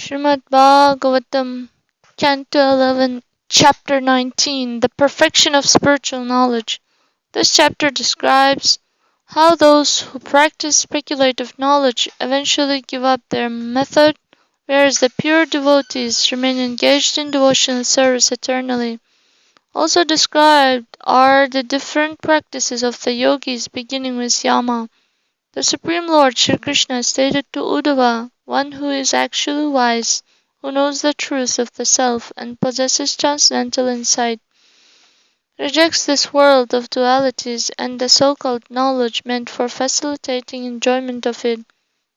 Srimad Bhagavatam Canto 11, Chapter 19, The Perfection of Spiritual Knowledge. This chapter describes how those who practice speculative knowledge eventually give up their method, whereas the pure devotees remain engaged in devotional service eternally. Also described are the different practices of the yogis beginning with yama. The Supreme Lord Śrī Kṛṣṇa stated to Uddhava, one who is actually wise, who knows the truth of the self and possesses transcendental insight, rejects this world of dualities and the so-called knowledge meant for facilitating enjoyment of it.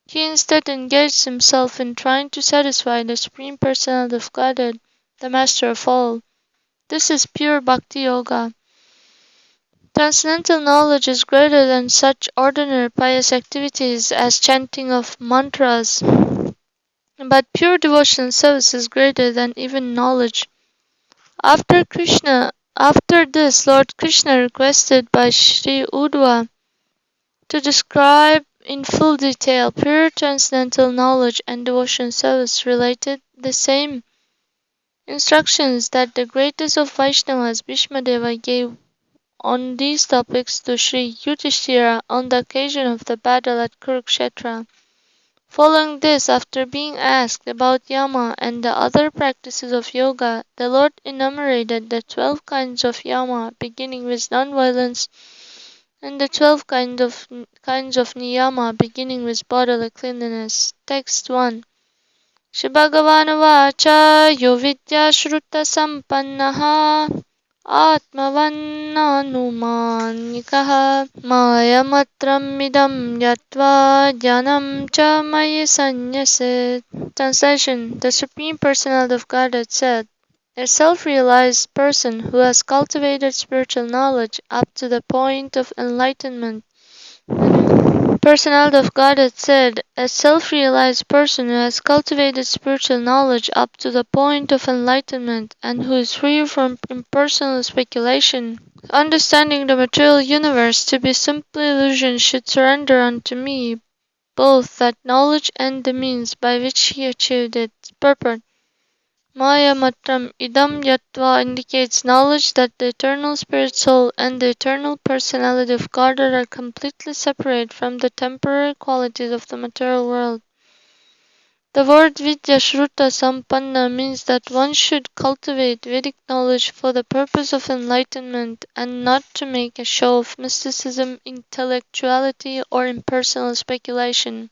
He instead engaged himself in trying to satisfy the Supreme Personality of Godhead, the Master of all. This is pure bhakti-yoga. Transcendental knowledge is greater than such ordinary pious activities as chanting of mantras, but pure devotional service is greater than even knowledge. After this, Lord Krishna requested by Sri Uddhava to describe in full detail pure transcendental knowledge and devotional service related the same instructions that the greatest of Vaishnavas, Bhishmadeva, gave on these topics to Sri Yudhishthira on the occasion of the battle at Kurukshetra. Following this, after being asked about yama and the other practices of yoga, the Lord enumerated the 12 kinds of yama, beginning with non-violence, and the 12 kinds of niyama, beginning with bodily cleanliness. Text 1. Shri Bhagavan Vacha Yo Vidya Shruta Sampannaha Atmavannanumanikah Mayamatram idam yatva jnanam cha mayi sanyasit. Translation. The Supreme Personality of Godhead said, a self-realized person who has cultivated spiritual knowledge up to the point of enlightenment. Personality of Godhead said, a self-realized person who has cultivated spiritual knowledge up to the point of enlightenment and who is free from impersonal speculation, understanding the material universe to be simply illusion, should surrender unto me both that knowledge and the means by which he achieved its purport. Maya matram idam yatva indicates knowledge that the eternal spirit soul and the eternal personality of Godhead are completely separate from the temporary qualities of the material world. The word vidya shruta sampanna means that one should cultivate Vedic knowledge for the purpose of enlightenment and not to make a show of mysticism, intellectuality, or impersonal speculation.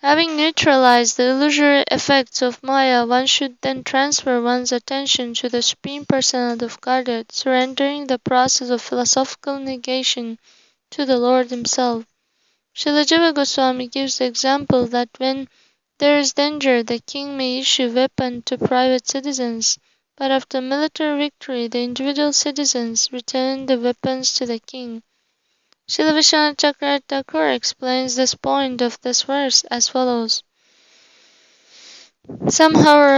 Having neutralized the illusory effects of Maya, one should then transfer one's attention to the Supreme Personality of Godhead, surrendering the process of philosophical negation to the Lord Himself. Srila Jiva Goswami gives the example that when there is danger, the king may issue weapons to private citizens, but after military victory, the individual citizens return the weapons to the king. Srila Vishwanath Chakravarti Thakur explains this point of this verse as follows. Somehow or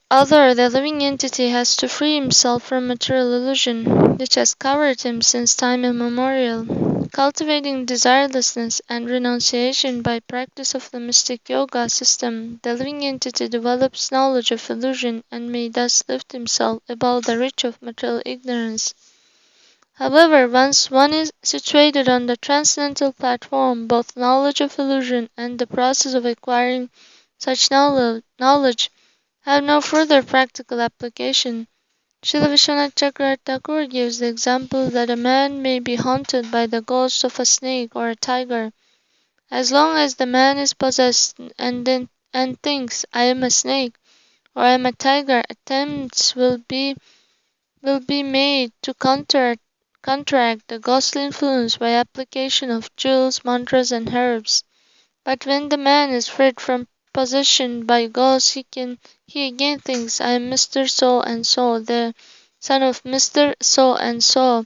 other, the living entity has to free himself from material illusion, which has covered him since time immemorial. Cultivating desirelessness and renunciation by practice of the mystic yoga system, the living entity develops knowledge of illusion and may thus lift himself above the reach of material ignorance. However, once one is situated on the transcendental platform, both knowledge of illusion and the process of acquiring such knowledge have no further practical application. Srila Vishwanath Chakravarti Thakur gives the example that a man may be haunted by the ghost of a snake or a tiger. As long as the man is possessed and thinks, I am a snake or I am a tiger, attempts will be made to counteract the ghostly influence by application of jewels, mantras, and herbs. But when the man is freed from possession by ghosts, he again thinks, I am Mr. So and so, the son of Mr. So and so,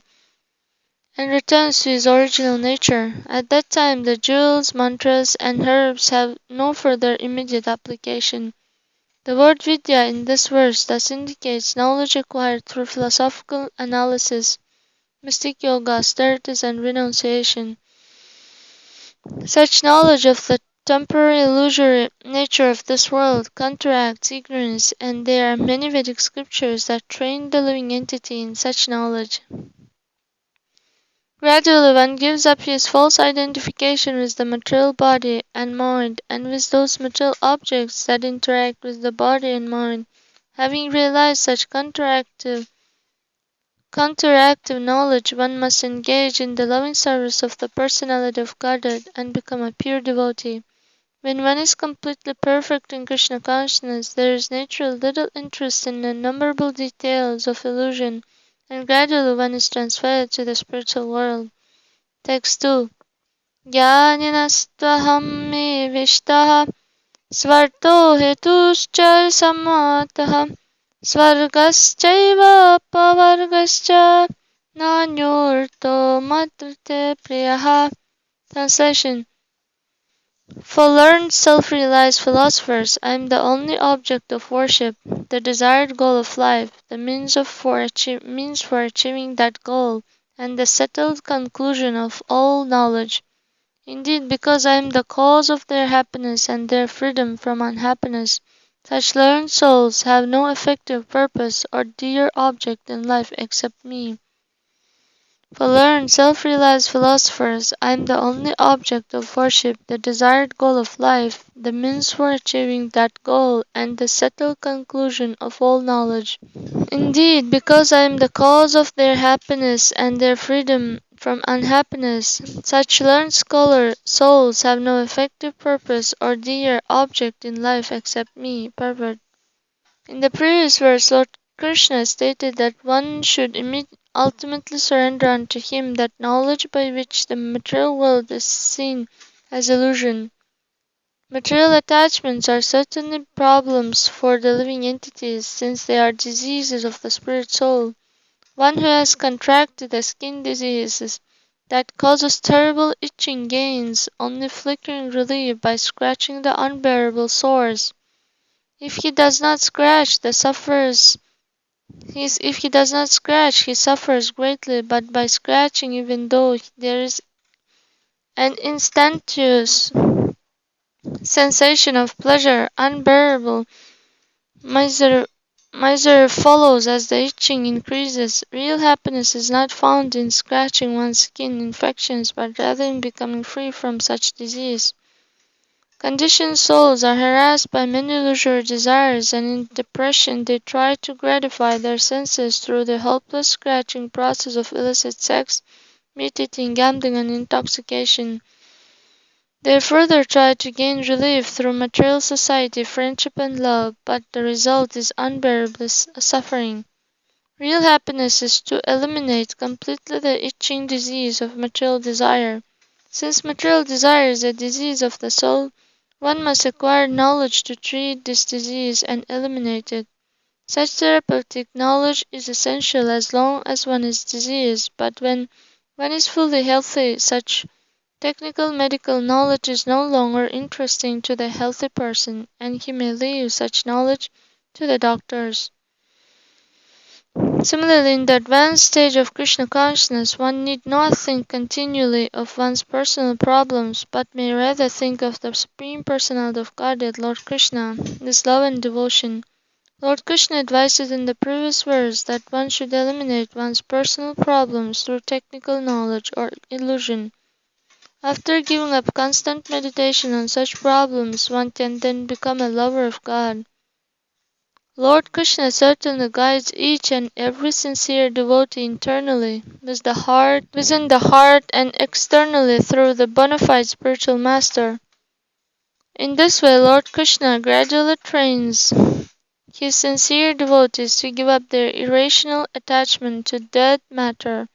and returns to his original nature. At that time, the jewels, mantras, and herbs have no further immediate application. The word vidya in this verse thus indicates knowledge acquired through philosophical analysis, mystic yoga, austerities, and renunciation. Such knowledge of the temporary illusory nature of this world counteracts ignorance, and there are many Vedic scriptures that train the living entity in such knowledge. Gradually one gives up his false identification with the material body and mind and with those material objects that interact with the body and mind. Having realized such counteractive knowledge, one must engage in the loving service of the Personality of Godhead and become a pure devotee. When one is completely perfect in Krishna consciousness, there is naturally little interest in innumerable details of illusion, and gradually one is transferred to the spiritual world. Text 2. Jnanastvaham me vishtaha svarto hetuscha samatah svargaschaiva pavargascha nanyorto madrite priyaha. Translation. For learned self-realized philosophers, I am the only object of worship, the desired goal of life, the means for achieving that goal, and the settled conclusion of all knowledge. Indeed, because I am the cause of their happiness and their freedom from unhappiness, such learned souls have no effective purpose or dear object in life except me. For learned, self-realized philosophers, I am the only object of worship, the desired goal of life, the means for achieving that goal, and the settled conclusion of all knowledge. Indeed, because I am the cause of their happiness and their freedom from unhappiness, such learned souls have no effective purpose or dear object in life except me, pervert. In the previous verse, Lord Krishna stated that one should ultimately surrender unto him that knowledge by which the material world is seen as illusion. Material attachments are certainly problems for the living entities, since they are diseases of the spirit soul. One who has contracted a skin disease that causes terrible itching gains only flickering relief by scratching the unbearable sores. If he does not scratch, he suffers greatly, but by scratching, even though there is an instantaneous sensation of pleasure, unbearable misery follows as the itching increases. Real happiness is not found in scratching one's skin infections, but rather in becoming free from such disease. Conditioned souls are harassed by many illusory desires, and in depression they try to gratify their senses through the helpless scratching process of illicit sex, meat eating, gambling, and intoxication. They further try to gain relief through material society, friendship, and love, but the result is unbearable suffering. Real happiness is to eliminate completely the itching disease of material desire. Since material desire is a disease of the soul, one must acquire knowledge to treat this disease and eliminate it. Such therapeutic knowledge is essential as long as one is diseased, but when one is fully healthy, such technical medical knowledge is no longer interesting to the healthy person, and he may leave such knowledge to the doctors. Similarly, in the advanced stage of Krishna consciousness, one need not think continually of one's personal problems, but may rather think of the Supreme Personality of Godhead, Lord Krishna, with love and devotion. Lord Krishna advises in the previous verse that one should eliminate one's personal problems through technical knowledge or illusion. After giving up constant meditation on such problems, one can then become a lover of God. Lord Krishna certainly guides each and every sincere devotee internally, within the heart, and externally through the bona fide spiritual master. In this way, Lord Krishna gradually trains his sincere devotees to give up their irrational attachment to dead matter.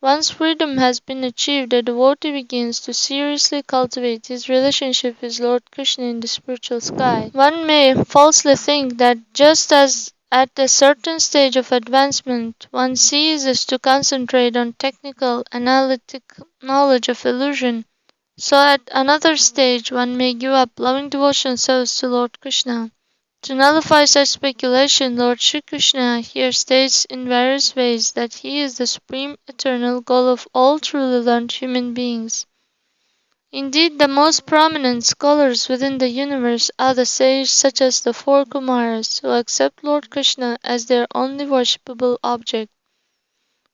Once freedom has been achieved, a devotee begins to seriously cultivate his relationship with Lord Krishna in the spiritual sky. One may falsely think that just as at a certain stage of advancement one ceases to concentrate on technical, analytic knowledge of illusion, so at another stage one may give up loving devotional service to Lord Krishna. To nullify such speculation, Lord Śrī Kṛṣṇa here states in various ways that he is the supreme eternal goal of all truly learned human beings. Indeed, the most prominent scholars within the universe are the sages such as the four Kumaras, who accept Lord Krishna as their only worshipable object,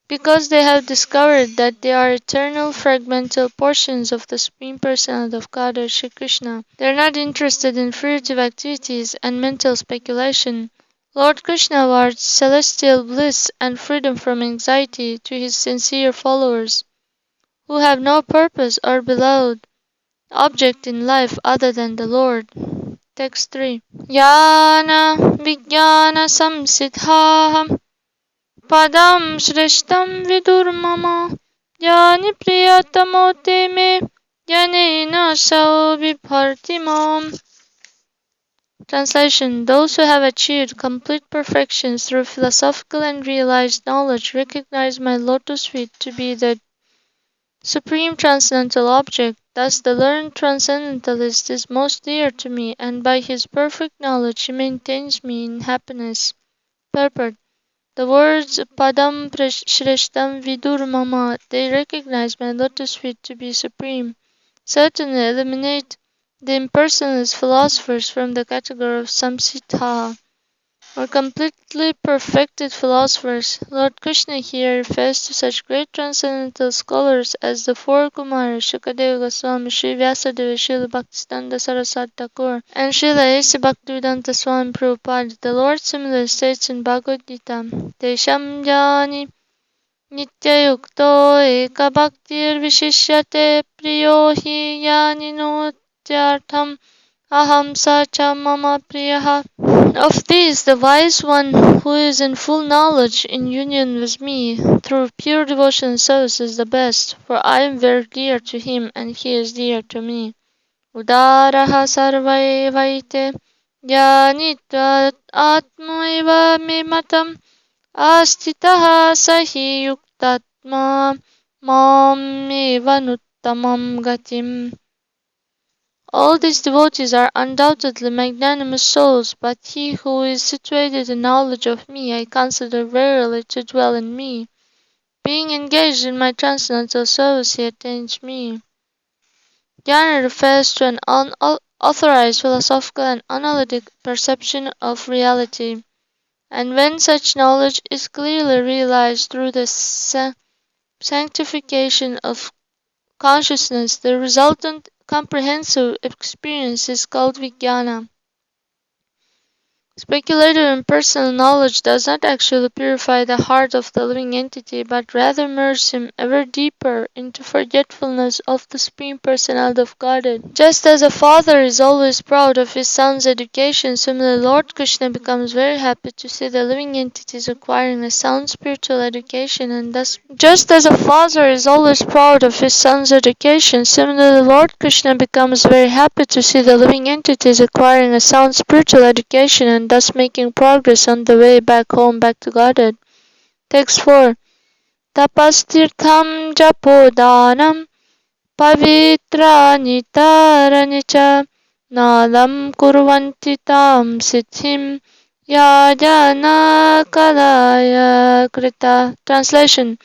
because they have discovered that they are eternal fragmental portions of the Supreme Personality of Godhead, Śrī Kṛṣṇa. They are not interested in fruitive activities and mental speculation. Lord Krishna awards celestial bliss and freedom from anxiety to his sincere followers, who have no purpose or beloved object in life other than the Lord. Text 3. Yana Vijnana Samsiddhah Padam Shrishtam Vidurmama Yani Priyatamote Me Yanena Sao Vibhartimam. Translation. Those who have achieved complete perfection through philosophical and realized knowledge recognize my lotus feet to be the supreme transcendental object. Thus the learned transcendentalist is most dear to me, and by his perfect knowledge he maintains me in happiness. Purport. The words Padam Shrishtam Vidur Mama, they recognize my lotus feet to be supreme, certainly eliminate the impersonalist philosophers from the category of Samsita, or completely perfected philosophers. Lord Krishna here refers to such great transcendental scholars as the four Kumaras, Shukadeva Goswami, Sri Vyasadeva, Srila Bhaktisiddhanta Saraswati Thakur, and Srila A.C. Bhaktivedanta Swami Prabhupada. The Lord similarly states in Bhagavad Gita, Tesham jani nityayukto eka bhaktir vishishyate priyo hi yani notyartham aham sacha mama priyaha. Of these, the wise one who is in full knowledge in union with me through pure devotion and service is the best, for I am very dear to him and he is dear to me. Udaraha sarvaivaite yanitva atmaiva mimatam astitaha sahi yuktatma mam evanuttamam gatim. All these devotees are undoubtedly magnanimous souls, but he who is situated in knowledge of me I consider verily to dwell in me. Being engaged in my transcendental service, he attains me. Jnana refers to an unauthorized philosophical and analytic perception of reality, and when such knowledge is clearly realized through the sanctification of consciousness, the resultant comprehensive experience is called Vijnana. Speculative and personal knowledge does not actually purify the heart of the living entity, but rather merges him ever deeper into forgetfulness of the Supreme Personality of Godhead. Just as a father is always proud of his son's education, similarly Lord Krishna becomes very happy to see the living entities acquiring a sound spiritual education, and thus just as a father is always proud of his son's education, similarly Lord Krishna becomes very happy to see the living entities acquiring a sound spiritual education and thus making progress on the way back home, back to Godhead. Text 4. Tapastirtham japodanam pavitrani taranicha nalam kurvanti tam siddhim yajana kalaya krita. Translation.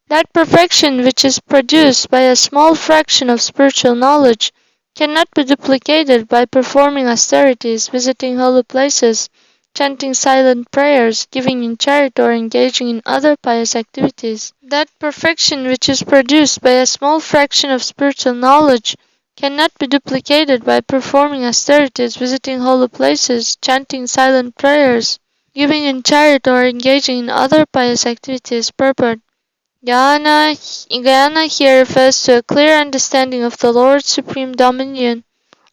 That perfection which is produced by a small fraction of spiritual knowledge cannot be duplicated by performing austerities, visiting holy places, chanting silent prayers, giving in charity, or engaging in other pious activities. That perfection which is produced by a small fraction of spiritual knowledge cannot be duplicated by performing austerities, visiting holy places, chanting silent prayers, giving in charity, or engaging in other pious activities. Purport. Jnana here refers to a clear understanding of the Lord's supreme dominion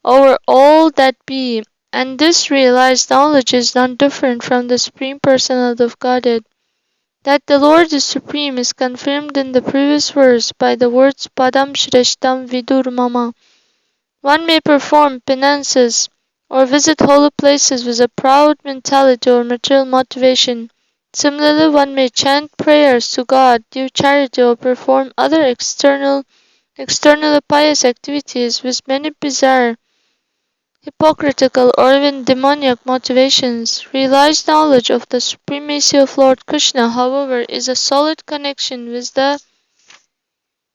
over all that be, and this realized knowledge is not different from the Supreme Personality of Godhead. That the Lord is supreme is confirmed in the previous verse by the words Padam Shrishtam Vidur Mama. One may perform penances or visit holy places with a proud mentality or material motivation. Similarly, one may chant prayers to God, do charity, or perform other externally pious activities with many bizarre, hypocritical, or even demoniac motivations. Realized knowledge of the supremacy of Lord Krishna, however, is a solid connection with the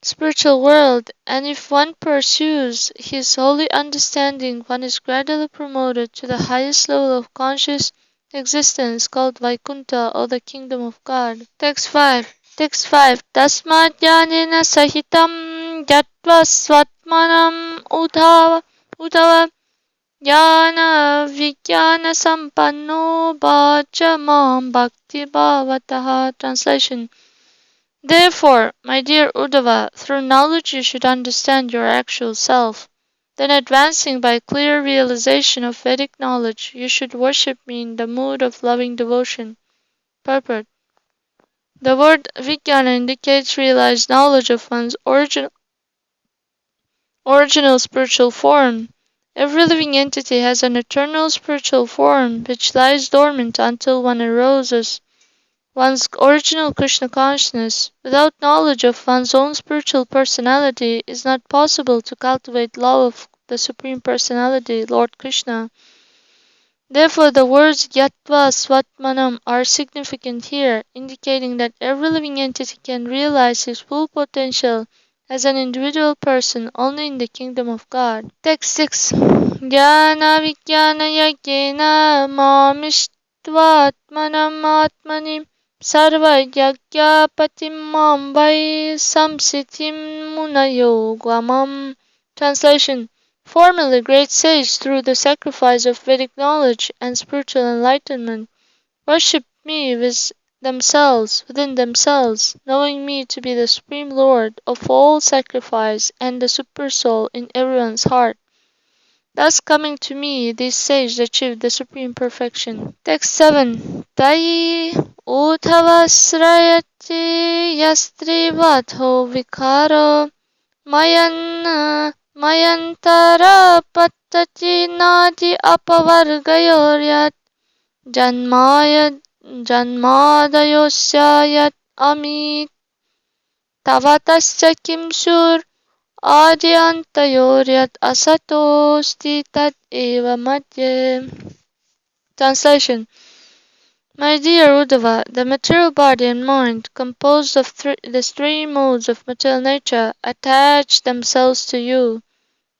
spiritual world, and if one pursues his holy understanding, one is gradually promoted to the highest level of conscious existence called Vaikuntha or the Kingdom of God. Text 5. Text 5. Tasmat jnanena sahitam jatva svatmanam uddhava jnana vijnana sampanno bhaja mam bhakti bhavataha. Translation. Therefore, my dear Uddhava, through knowledge you should understand your actual self. Then advancing by clear realization of Vedic knowledge, you should worship me in the mood of loving devotion. Purport. The word Vijnana indicates realized knowledge of one's original spiritual form. Every living entity has an eternal spiritual form which lies dormant until one arouses one's original Krishna consciousness. Without knowledge of one's own spiritual personality, it is not possible to cultivate love of the Supreme Personality, Lord Krishna. Therefore, the words Yatva Svatmanam are significant here, indicating that every living entity can realize his full potential as an individual person only in the kingdom of God. Text 6. Jnana Vijnana Yajnana Mamishvatmanam Atmani Sarva Yagya Patim Mam Vai Samsitim Munayo Guamam. Translation. Formerly great sage, through the sacrifice of Vedic knowledge and spiritual enlightenment, worship me within themselves, knowing me to be the Supreme Lord of all sacrifice and the Super Soul in everyone's heart. Thus coming to me, these sages achieved the supreme perfection. Text 7. Tai Uddhavasrayati yastrivatho vikaro Mayantara pattati nadi apavargayoryat janmadayosyayat amit tavatasya kimsur adyantayoryat asatosti tad eva madhye. Translation. My dear Uddhava, the material body and mind, composed of the three modes of material nature, attach themselves to you.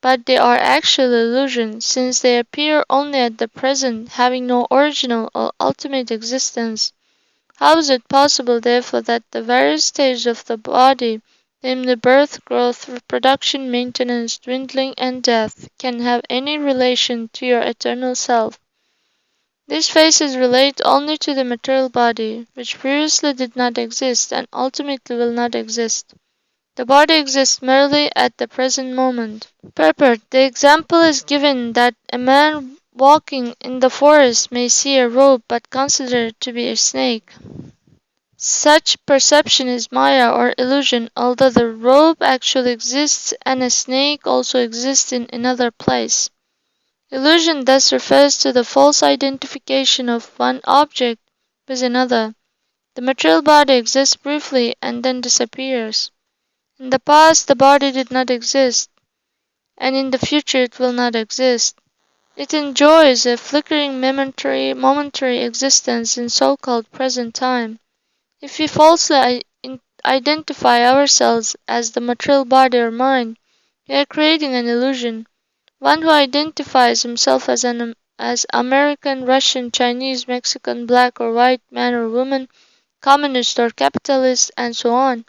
But they are actual illusions, since they appear only at the present, having no original or ultimate existence. How is it possible, therefore, that the various stages of the body, namely birth, growth, reproduction, maintenance, dwindling, and death, can have any relation to your eternal self? These phases relate only to the material body, which previously did not exist and ultimately will not exist. The body exists merely at the present moment. Purport. The example is given that a man walking in the forest may see a rope but consider it to be a snake. Such perception is maya or illusion, although the rope actually exists and a snake also exists in another place. Illusion thus refers to the false identification of one object with another. The material body exists briefly and then disappears. In the past, the body did not exist, and in the future it will not exist. It enjoys a flickering momentary existence in so-called present time. If we falsely identify ourselves as the material body or mind, we are creating an illusion. One who identifies himself as American, Russian, Chinese, Mexican, black or white, man or woman, communist or capitalist, and so on,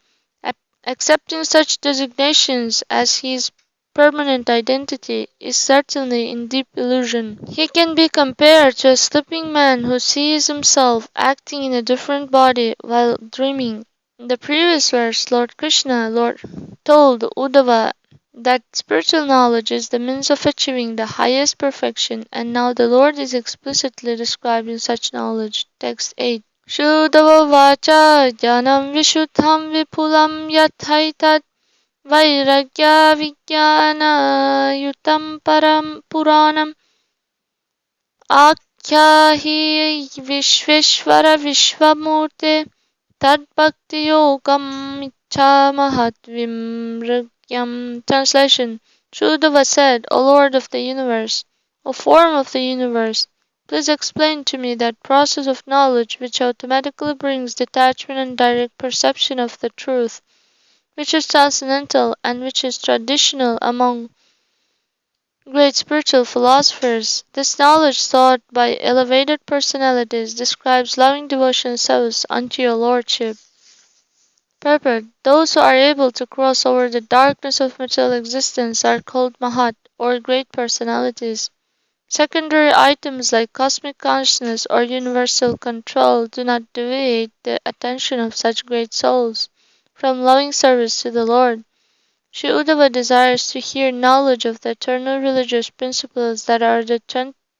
accepting such designations as his permanent identity, is certainly in deep illusion. He can be compared to a sleeping man who sees himself acting in a different body while dreaming. In the previous verse, Lord Krishna told Uddhava that spiritual knowledge is the means of achieving the highest perfection, and now the Lord is explicitly describing such knowledge. Text 8. Shuddhava vacha jnanam vishuddham vipulam yathaitat vairagya vijnana yutam param puranam akhyahi vishveshvara vishvamurte tad bhakti-yogam ichhamahat vimrigyam. Translation. Uddhava said, O Lord of the universe, O form of the universe, please explain to me that process of knowledge which automatically brings detachment and direct perception of the truth. which is transcendental and which is traditional among great spiritual philosophers. This knowledge taught by elevated personalities describes loving devotional service unto your Lordship. Purport: those who are able to cross over the darkness of material existence are called Mahat, or great personalities. Secondary items like cosmic consciousness or universal control do not deviate the attention of such great souls from loving service to the Lord. Śrī Uddhava desires to hear knowledge of the eternal religious principles that are the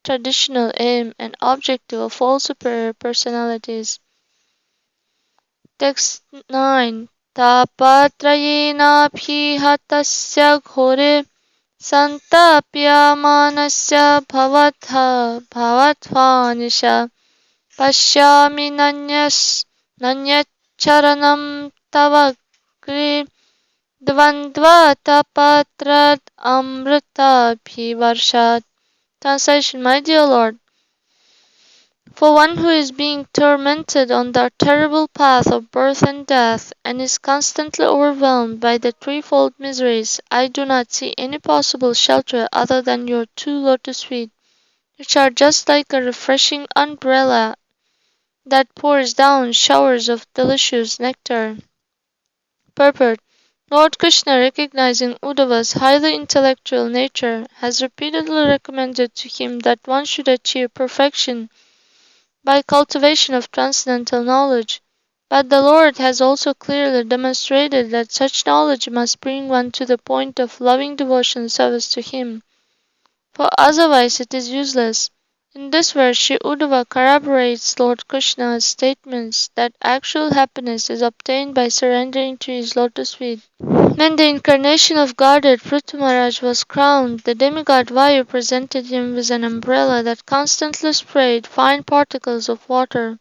traditional aim and objective of all superior personalities. Text 9. Tapatrayena ghore santapyamanasya bhavatvanisha pashyami nanyaccharanam tava kri dvandva tapatrad amrita bhivarshat. Translation: my dear Lord, for one who is being tormented on the terrible path of birth and death, and is constantly overwhelmed by the threefold miseries, I do not see any possible shelter other than your two lotus feet, which are just like a refreshing umbrella that pours down showers of delicious nectar. Purport: Lord Krishna, recognizing Uddhava's highly intellectual nature, has repeatedly recommended to him that one should achieve perfection by cultivation of transcendental knowledge. But the Lord has also clearly demonstrated that such knowledge must bring one to the point of loving devotion service to Him, for otherwise it is useless. In this verse, Śrī Uddhava corroborates Lord Krishna's statements that actual happiness is obtained by surrendering to his lotus feet. When the incarnation of Godhead Prithu Maharaj was crowned, the demigod Vayu presented him with an umbrella that constantly sprayed fine particles of water.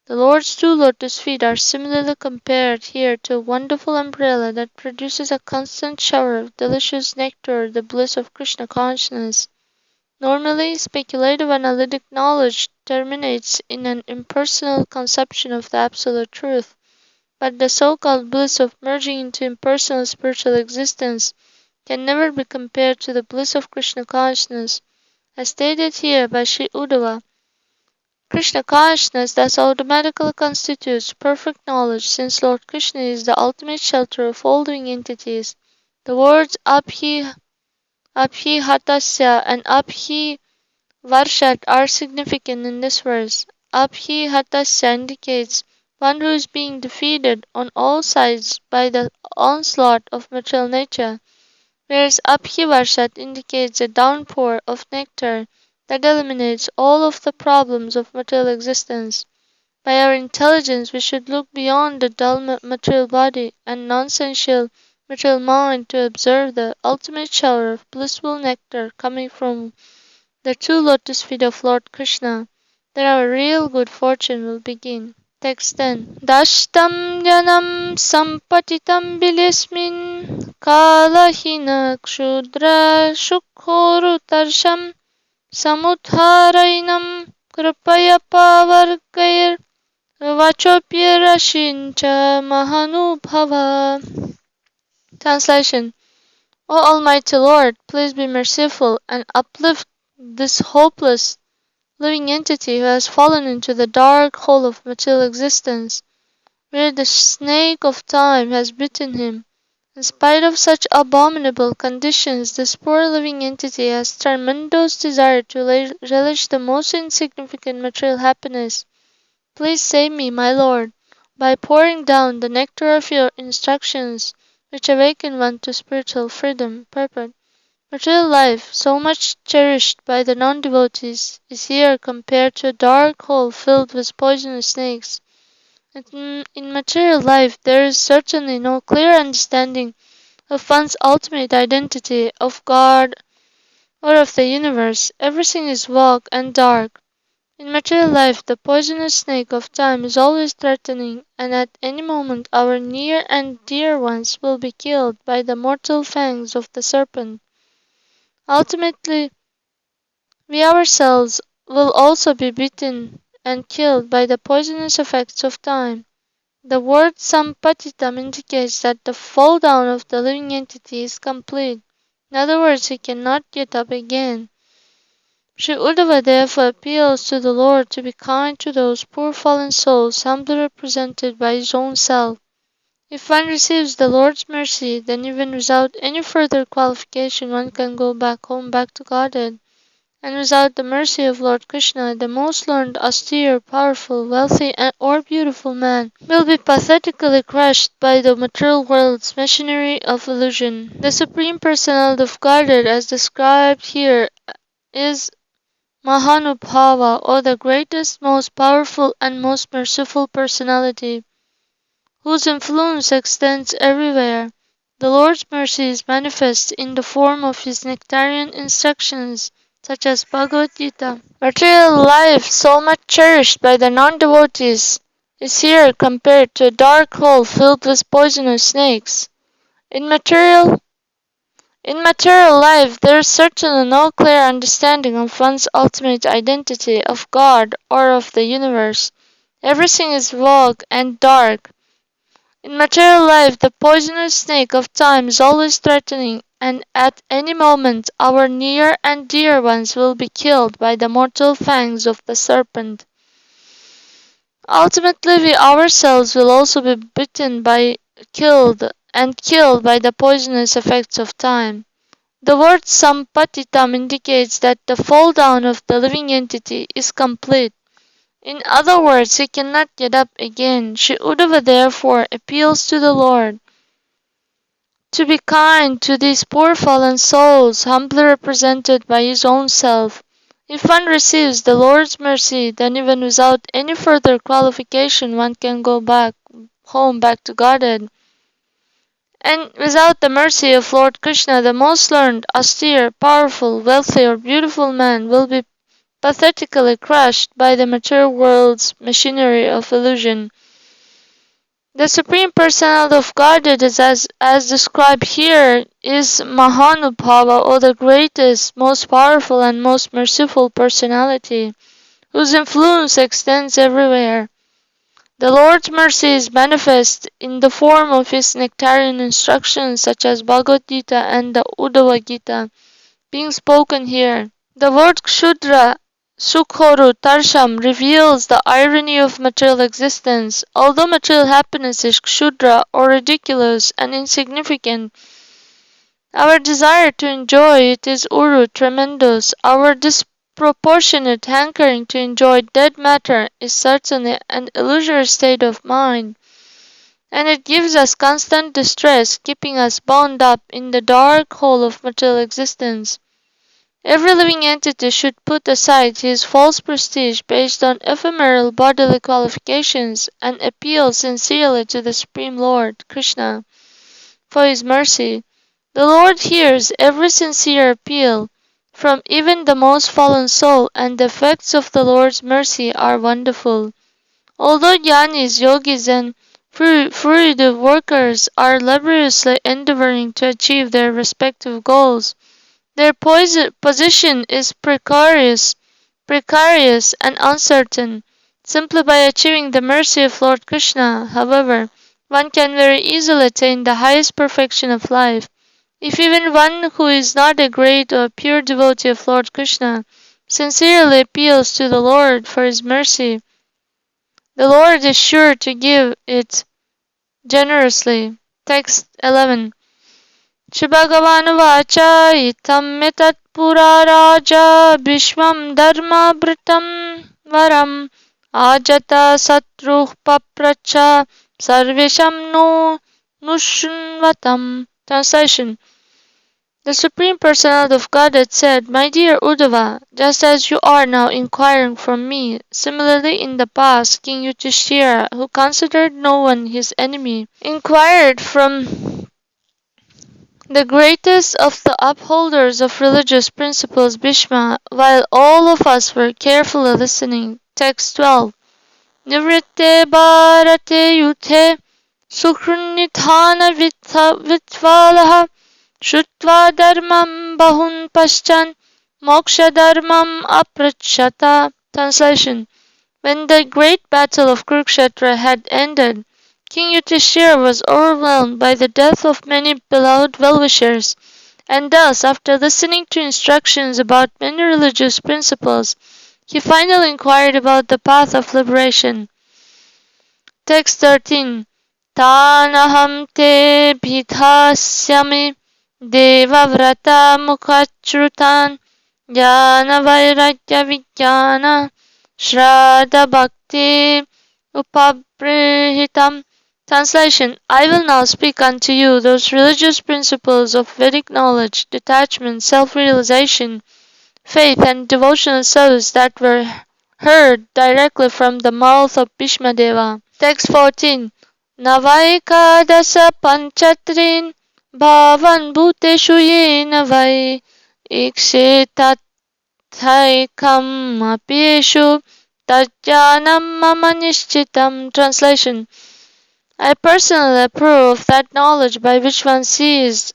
The Lord's two lotus feet are similarly compared here to a wonderful umbrella that produces a constant shower of delicious nectar, the bliss of Krishna consciousness. Normally, speculative analytic knowledge terminates in an impersonal conception of the absolute truth. But the so-called bliss of merging into impersonal spiritual existence can never be compared to the bliss of Krishna consciousness, as stated here by Śrī Uddhava. Krishna consciousness thus automatically constitutes perfect knowledge, since Lord Krishna is the ultimate shelter of all living entities. The words Abhi Hatasya and Abhi Varshat are significant in this verse. Abhi Hatasya indicates one who is being defeated on all sides by the onslaught of material nature, whereas Abhivarshat indicates a downpour of nectar that eliminates all of the problems of material existence. By our intelligence, we should look beyond the dull material body and nonsensical material mind to observe the ultimate shower of blissful nectar coming from the two lotus feet of Lord Krishna. Then our real good fortune will begin. Text 10. Dashtam janam sampatitam bilismin kalahina kshudra shukhoru tarsham samudharainam kripaya pavargair vachopyarashincha mahanubhava. Translation: O Almighty Lord, please be merciful and uplift this hopeless living entity who has fallen into the dark hole of material existence, where the snake of time has bitten him. In spite of such abominable conditions, this poor living entity has tremendous desire to relish the most insignificant material happiness. Please save me, my Lord, by pouring down the nectar of your instructions, which awaken one to spiritual freedom. Purport: material life, so much cherished by the non-devotees, is here compared to a dark hole filled with poisonous snakes. In material life, there is certainly no clear understanding of one's ultimate identity, of God, or of the universe. Everything is vague and dark. In material life, the poisonous snake of time is always threatening, and at any moment our near and dear ones will be killed by the mortal fangs of the serpent. Ultimately, we ourselves will also be bitten and killed by the poisonous effects of time. The word sampatitam indicates that the fall down of the living entity is complete. In other words, he cannot get up again. Sri Uddhava therefore appeals to the Lord to be kind to those poor fallen souls humbly represented by his own self. If one receives the Lord's mercy, then even without any further qualification one can go back home, back to Godhead. And without the mercy of Lord Krishna, the most learned, austere, powerful, wealthy, or beautiful man will be pathetically crushed by the material world's machinery of illusion. The Supreme Personality of Godhead, as described here, is Mahanubhava, or the greatest, most powerful, and most merciful personality, whose influence extends everywhere. The Lord's mercy is manifest in the form of his nectarian instructions, such as Bhagavad Gita. Material life, so much cherished by the non-devotees, is here compared to a dark hole filled with poisonous snakes. In material life, there is certainly no clear understanding of one's ultimate identity, of God, or of the universe. Everything is vague and dark. In material life, the poisonous snake of time is always threatening, and at any moment our near and dear ones will be killed by the mortal fangs of the serpent. Ultimately, we ourselves will also be bitten by, killed by the poisonous effects of time. The word sampatitam indicates that the fall down of the living entity is complete. In other words, he cannot get up again. Sri Uddhava therefore appeals to the Lord to be kind to these poor fallen souls, humbly represented by his own self. If one receives the Lord's mercy, then even without any further qualification one can go back home, back to Godhead. And without the mercy of Lord Krishna, the most learned, austere, powerful, wealthy, or beautiful man will be pathetically crushed by the material world's machinery of illusion. The Supreme Personality of Godhead, as described here, is Mahanubhava, or the greatest, most powerful, and most merciful personality, whose influence extends everywhere. The Lord's mercy is manifest in the form of his nectarian instructions, such as Bhagavad Gita and the Uddhava Gita, being spoken here. The word Kshudra, Sukhoru, Tarsham reveals the irony of material existence. Although material happiness is Kshudra, or ridiculous and insignificant, our desire to enjoy it is Uru, tremendous. Our disproportionate hankering to enjoy dead matter is certainly an illusory state of mind, and it gives us constant distress, keeping us bound up in the dark hole of material existence. Every living entity should put aside his false prestige based on ephemeral bodily qualifications and appeal sincerely to the Supreme Lord, Krishna, for his mercy. The Lord hears every sincere appeal from even the most fallen soul, and the effects of the Lord's mercy are wonderful. Although jnanis, yogis, and fruitive workers are laboriously endeavoring to achieve their respective goals, their position is precarious and uncertain. Simply by achieving the mercy of Lord Krishna, however, one can very easily attain the highest perfection of life. If even one who is not a great or pure devotee of Lord Krishna sincerely appeals to the Lord for his mercy, the Lord is sure to give it generously. Text 11. Shri Bhagavan Vacha itam metat pura raja bhishmam dharma britam varam ajata satruh papracha sarvesham no nushunvatam. Translation. The Supreme Personality of Godhead said, My dear Uddhava, just as you are now inquiring from me, similarly in the past King Yudhishthira, who considered no one his enemy, inquired from the greatest of the upholders of religious principles, Bhishma, while all of us were carefully listening. Text 12. Nivritte bharate yuthe sukhrunithana vitvalaha Shrutva dharmam bahun paschan moksha dharmam aprachata. Translation. When the great battle of Kurukshetra had ended, King Yudhishthira was overwhelmed by the death of many beloved well-wishers, and thus, after listening to instructions about many religious principles, he finally inquired about the path of liberation. Text 13. Tanaham te bhidhasyami devavrata mukhachrutan jnana vairagya vijnana shraddha bhakti upabrihitam. Translation. I will now speak unto you those religious principles of Vedic knowledge, detachment, self-realization, faith, and devotional service that were heard directly from the mouth of Bhishmadeva. Text 14. Navaika dasa panchatrin bhavan bhuteshu yena vai ikshetat thaikam apyeshu tajjanam mama nishchitam. Translation. I personally approve of that knowledge by which one sees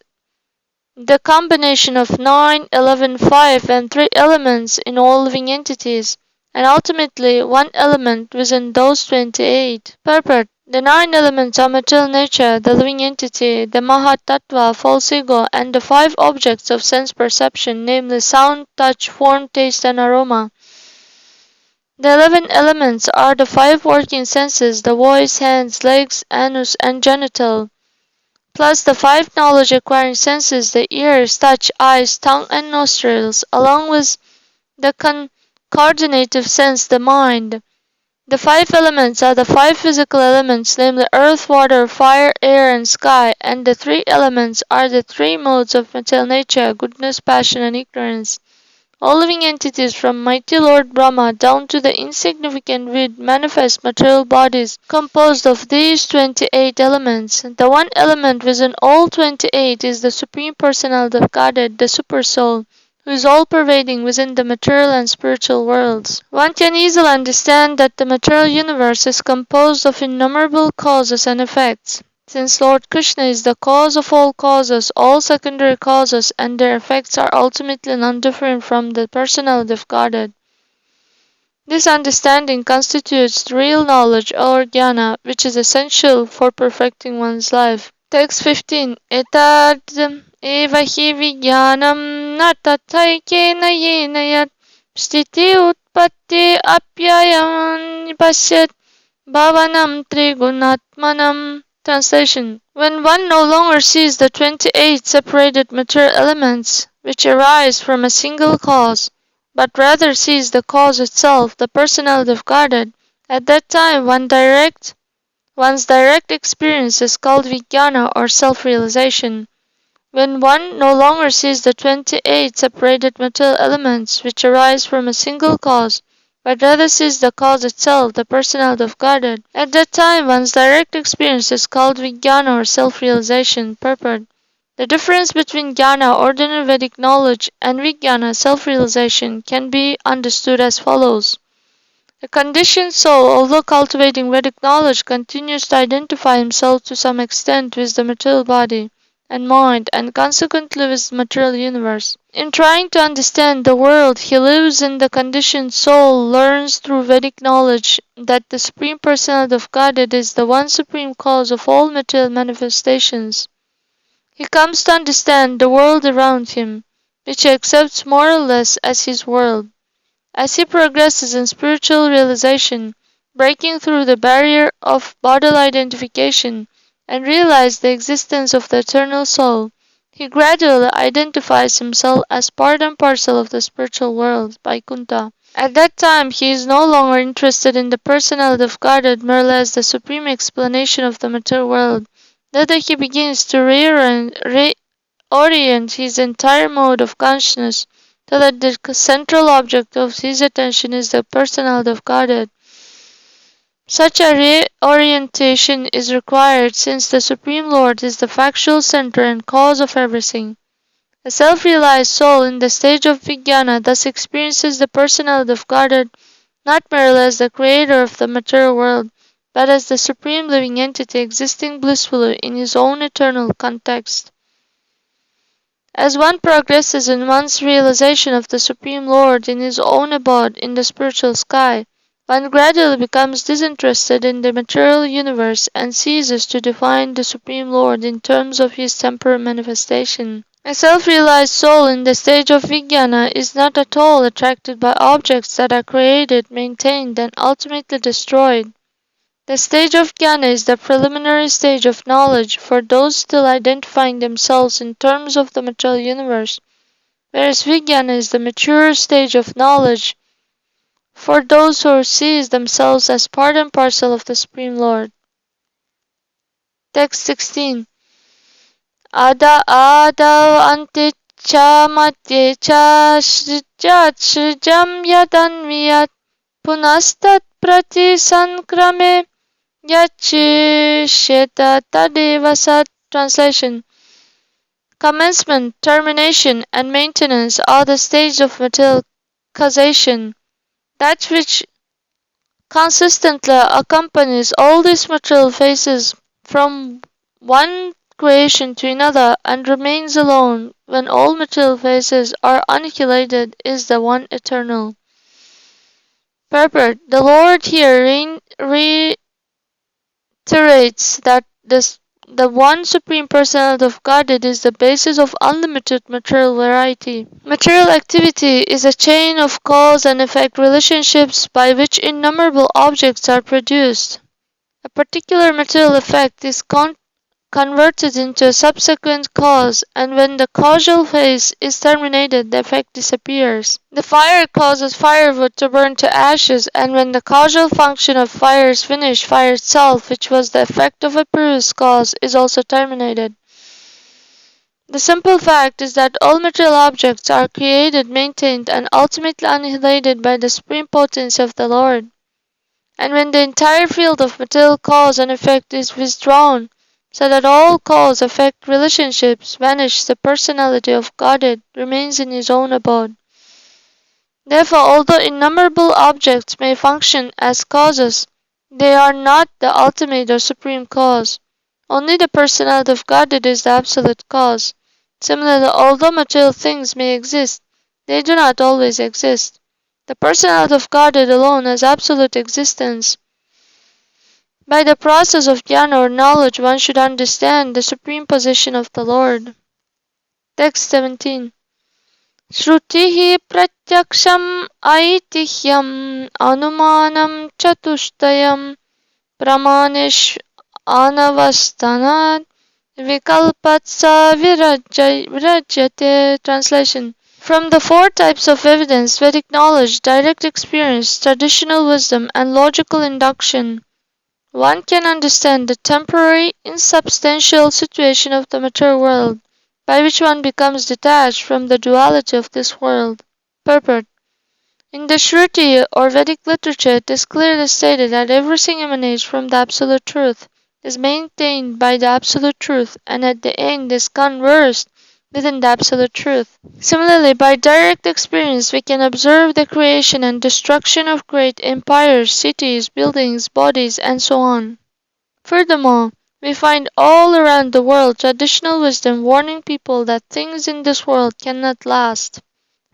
the combination of 9, 11, 5, and 3 elements in all living entities, and ultimately one element within those 28. Purport. The 9 elements are material nature, the living entity, the Mahatattva, false ego, and the 5 objects of sense perception, namely sound, touch, form, taste, and aroma. The 11 elements are the 5 working senses, the voice, hands, legs, anus, and genital, plus the 5 knowledge-acquiring senses, the ears, touch, eyes, tongue, and nostrils, along with the coordinative sense, the mind. The 5 elements are the 5 physical elements, namely earth, water, fire, air, and sky, and the 3 elements are the 3 modes of material nature, goodness, passion, and ignorance. All living entities from mighty Lord Brahma down to the insignificant weed manifest material bodies composed of these 28 elements. The one element within all 28 is the Supreme Personality of Godhead, the Super Soul, who is all-pervading within the material and spiritual worlds. One can easily understand that the material universe is composed of innumerable causes and effects. Since Lord Krishna is the cause of all secondary causes and their effects are ultimately non-different from the personality of Godhead. This understanding constitutes the real knowledge or jnana, which is essential for perfecting one's life. Text 15. Etad eva hi vijnanam na tathaikena yena yat sthiti utpatti apyayam pasyat bhavanam trigunatmanam. Translation. When one no longer sees the 28 separated material elements which arise from a single cause, but rather sees the cause itself, the personality of Godhead, at that time one's direct experience is called vijnana or self-realization. When one no longer sees the 28 separated material elements which arise from a single cause, but rather sees the cause itself, the personality of Godhead. At that time, one's direct experience is called vijnana or self-realization. Purport. The difference between jnana, ordinary Vedic knowledge, and vijnana, self-realization, can be understood as follows. A conditioned soul, although cultivating Vedic knowledge, continues to identify himself to some extent with the material body and mind, and consequently with the material universe. In trying to understand the world he lives in, the conditioned soul learns through Vedic knowledge that the Supreme Personality of Godhead is the one supreme cause of all material manifestations. He comes to understand the world around him, which he accepts more or less as his world. As he progresses in spiritual realization, breaking through the barrier of bodily identification, and realize the existence of the eternal soul, he gradually identifies himself as part and parcel of the spiritual world, Vaikuntha. At that time, he is no longer interested in the personality of Godhead merely as the supreme explanation of the material world. Rather, he begins to reorient his entire mode of consciousness so that the central object of his attention is the personality of Godhead. Such a reorientation is required since the Supreme Lord is the factual center and cause of everything. A self-realized soul in the stage of vijnana thus experiences the personality of Godhead not merely as the creator of the material world, but as the supreme living entity existing blissfully in his own eternal context. As one progresses in one's realization of the Supreme Lord in his own abode in the spiritual sky, One gradually becomes disinterested in the material universe and ceases to define the Supreme Lord in terms of his temporal manifestation. A self-realized soul in the stage of Vijnana is not at all attracted by objects that are created, maintained, and ultimately destroyed. The stage of Jnana is the preliminary stage of knowledge for those still identifying themselves in terms of the material universe, whereas Vijnana is the mature stage of knowledge for those who see themselves as part and parcel of the Supreme Lord. Text 16. Ada anticha madhye cha srijam yadanviyat punastat prati sankrame yachishyeta tadeva sat. Translation. Commencement, termination, and maintenance are the stages of material causation. That which consistently accompanies all these material phases from one creation to another and remains alone when all material phases are annihilated is the one eternal. Purport. The Lord here reiterates that the one Supreme Personality of Godhead is the basis of unlimited material variety. Material activity is a chain of cause and effect relationships by which innumerable objects are produced. A particular material effect is converted into a subsequent cause, and when the causal phase is terminated, the effect disappears. The fire causes firewood to burn to ashes, and when the causal function of fire is finished, fire itself, which was the effect of a previous cause, is also terminated. The simple fact is that all material objects are created, maintained, and ultimately annihilated by the supreme potency of the Lord. And when the entire field of material cause and effect is withdrawn, so that all cause-effect relationships vanish, the personality of Godhead remains in his own abode. Therefore, although innumerable objects may function as causes, they are not the ultimate or supreme cause. Only the personality of Godhead is the absolute cause. Similarly, although material things may exist, they do not always exist. The personality of Godhead alone has absolute existence. By the process of jnana or knowledge, one should understand the supreme position of the Lord. Text 17. Shrutihi pratyaksham aitihyam anumanam chatushtayam pramanesh anavastanat vikalpatsa virajyate. Translation. From the four types of evidence, Vedic knowledge, direct experience, traditional wisdom, and logical induction, one can understand the temporary, insubstantial situation of the material world, by which one becomes detached from the duality of this world. Purport. In the Shruti or Vedic literature, it is clearly stated that everything emanates from the Absolute Truth, is maintained by the Absolute Truth, and at the end is conversed within the Absolute Truth. Similarly, by direct experience, we can observe the creation and destruction of great empires, cities, buildings, bodies, and so on. Furthermore, we find all around the world traditional wisdom warning people that things in this world cannot last.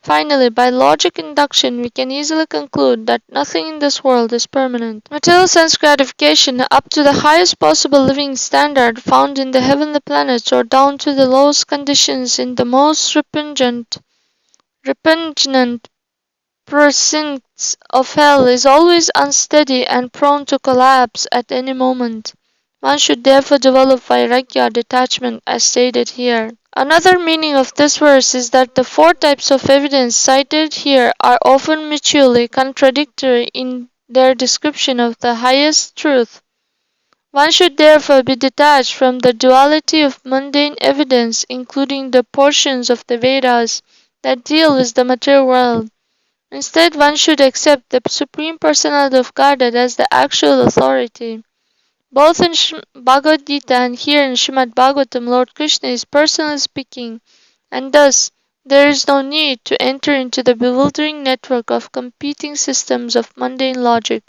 Finally, by logic induction, we can easily conclude that nothing in this world is permanent. Material sense gratification, up to the highest possible living standard found in the heavenly planets or down to the lowest conditions in the most repugnant precincts of hell, is always unsteady and prone to collapse at any moment. One should therefore develop vairagya, detachment, as stated here. Another meaning of this verse is that the four types of evidence cited here are often mutually contradictory in their description of the highest truth. One should therefore be detached from the duality of mundane evidence, including the portions of the Vedas that deal with the material world. Instead, one should accept the Supreme Personality of Godhead as the actual authority. Both in Bhagavad Gita and here in Srimad Bhagavatam, Lord Krishna is personally speaking, and thus there is no need to enter into the bewildering network of competing systems of mundane logic.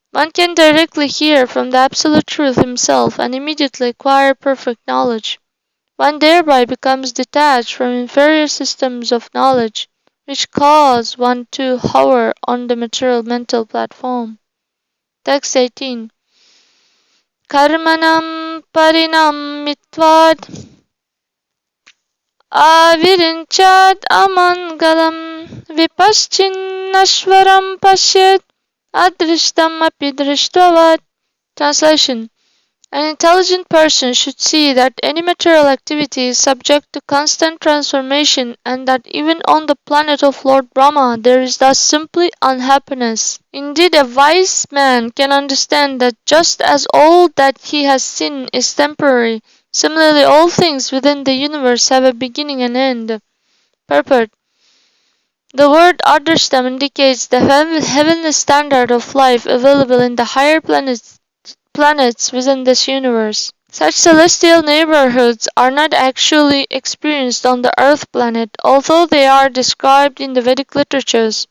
One can directly hear from the Absolute Truth himself and immediately acquire perfect knowledge. One thereby becomes detached from inferior systems of knowledge, which cause one to hover on the material mental platform. Text 18. Karmanam parinammitvad avirinchad amangalam vipaschinashvaram pashyad adrishtam api drishtavad. Translation. An intelligent person should see that any material activity is subject to constant transformation and that even on the planet of Lord Brahma there is thus simply unhappiness. Indeed, a wise man can understand that just as all that he has seen is temporary, similarly all things within the universe have a beginning and end. Purport. The word Adrishtam indicates the heavenly standard of life available in the higher planets within this universe. Such celestial neighborhoods are not actually experienced on the earth planet, although they are described in the Vedic literatures.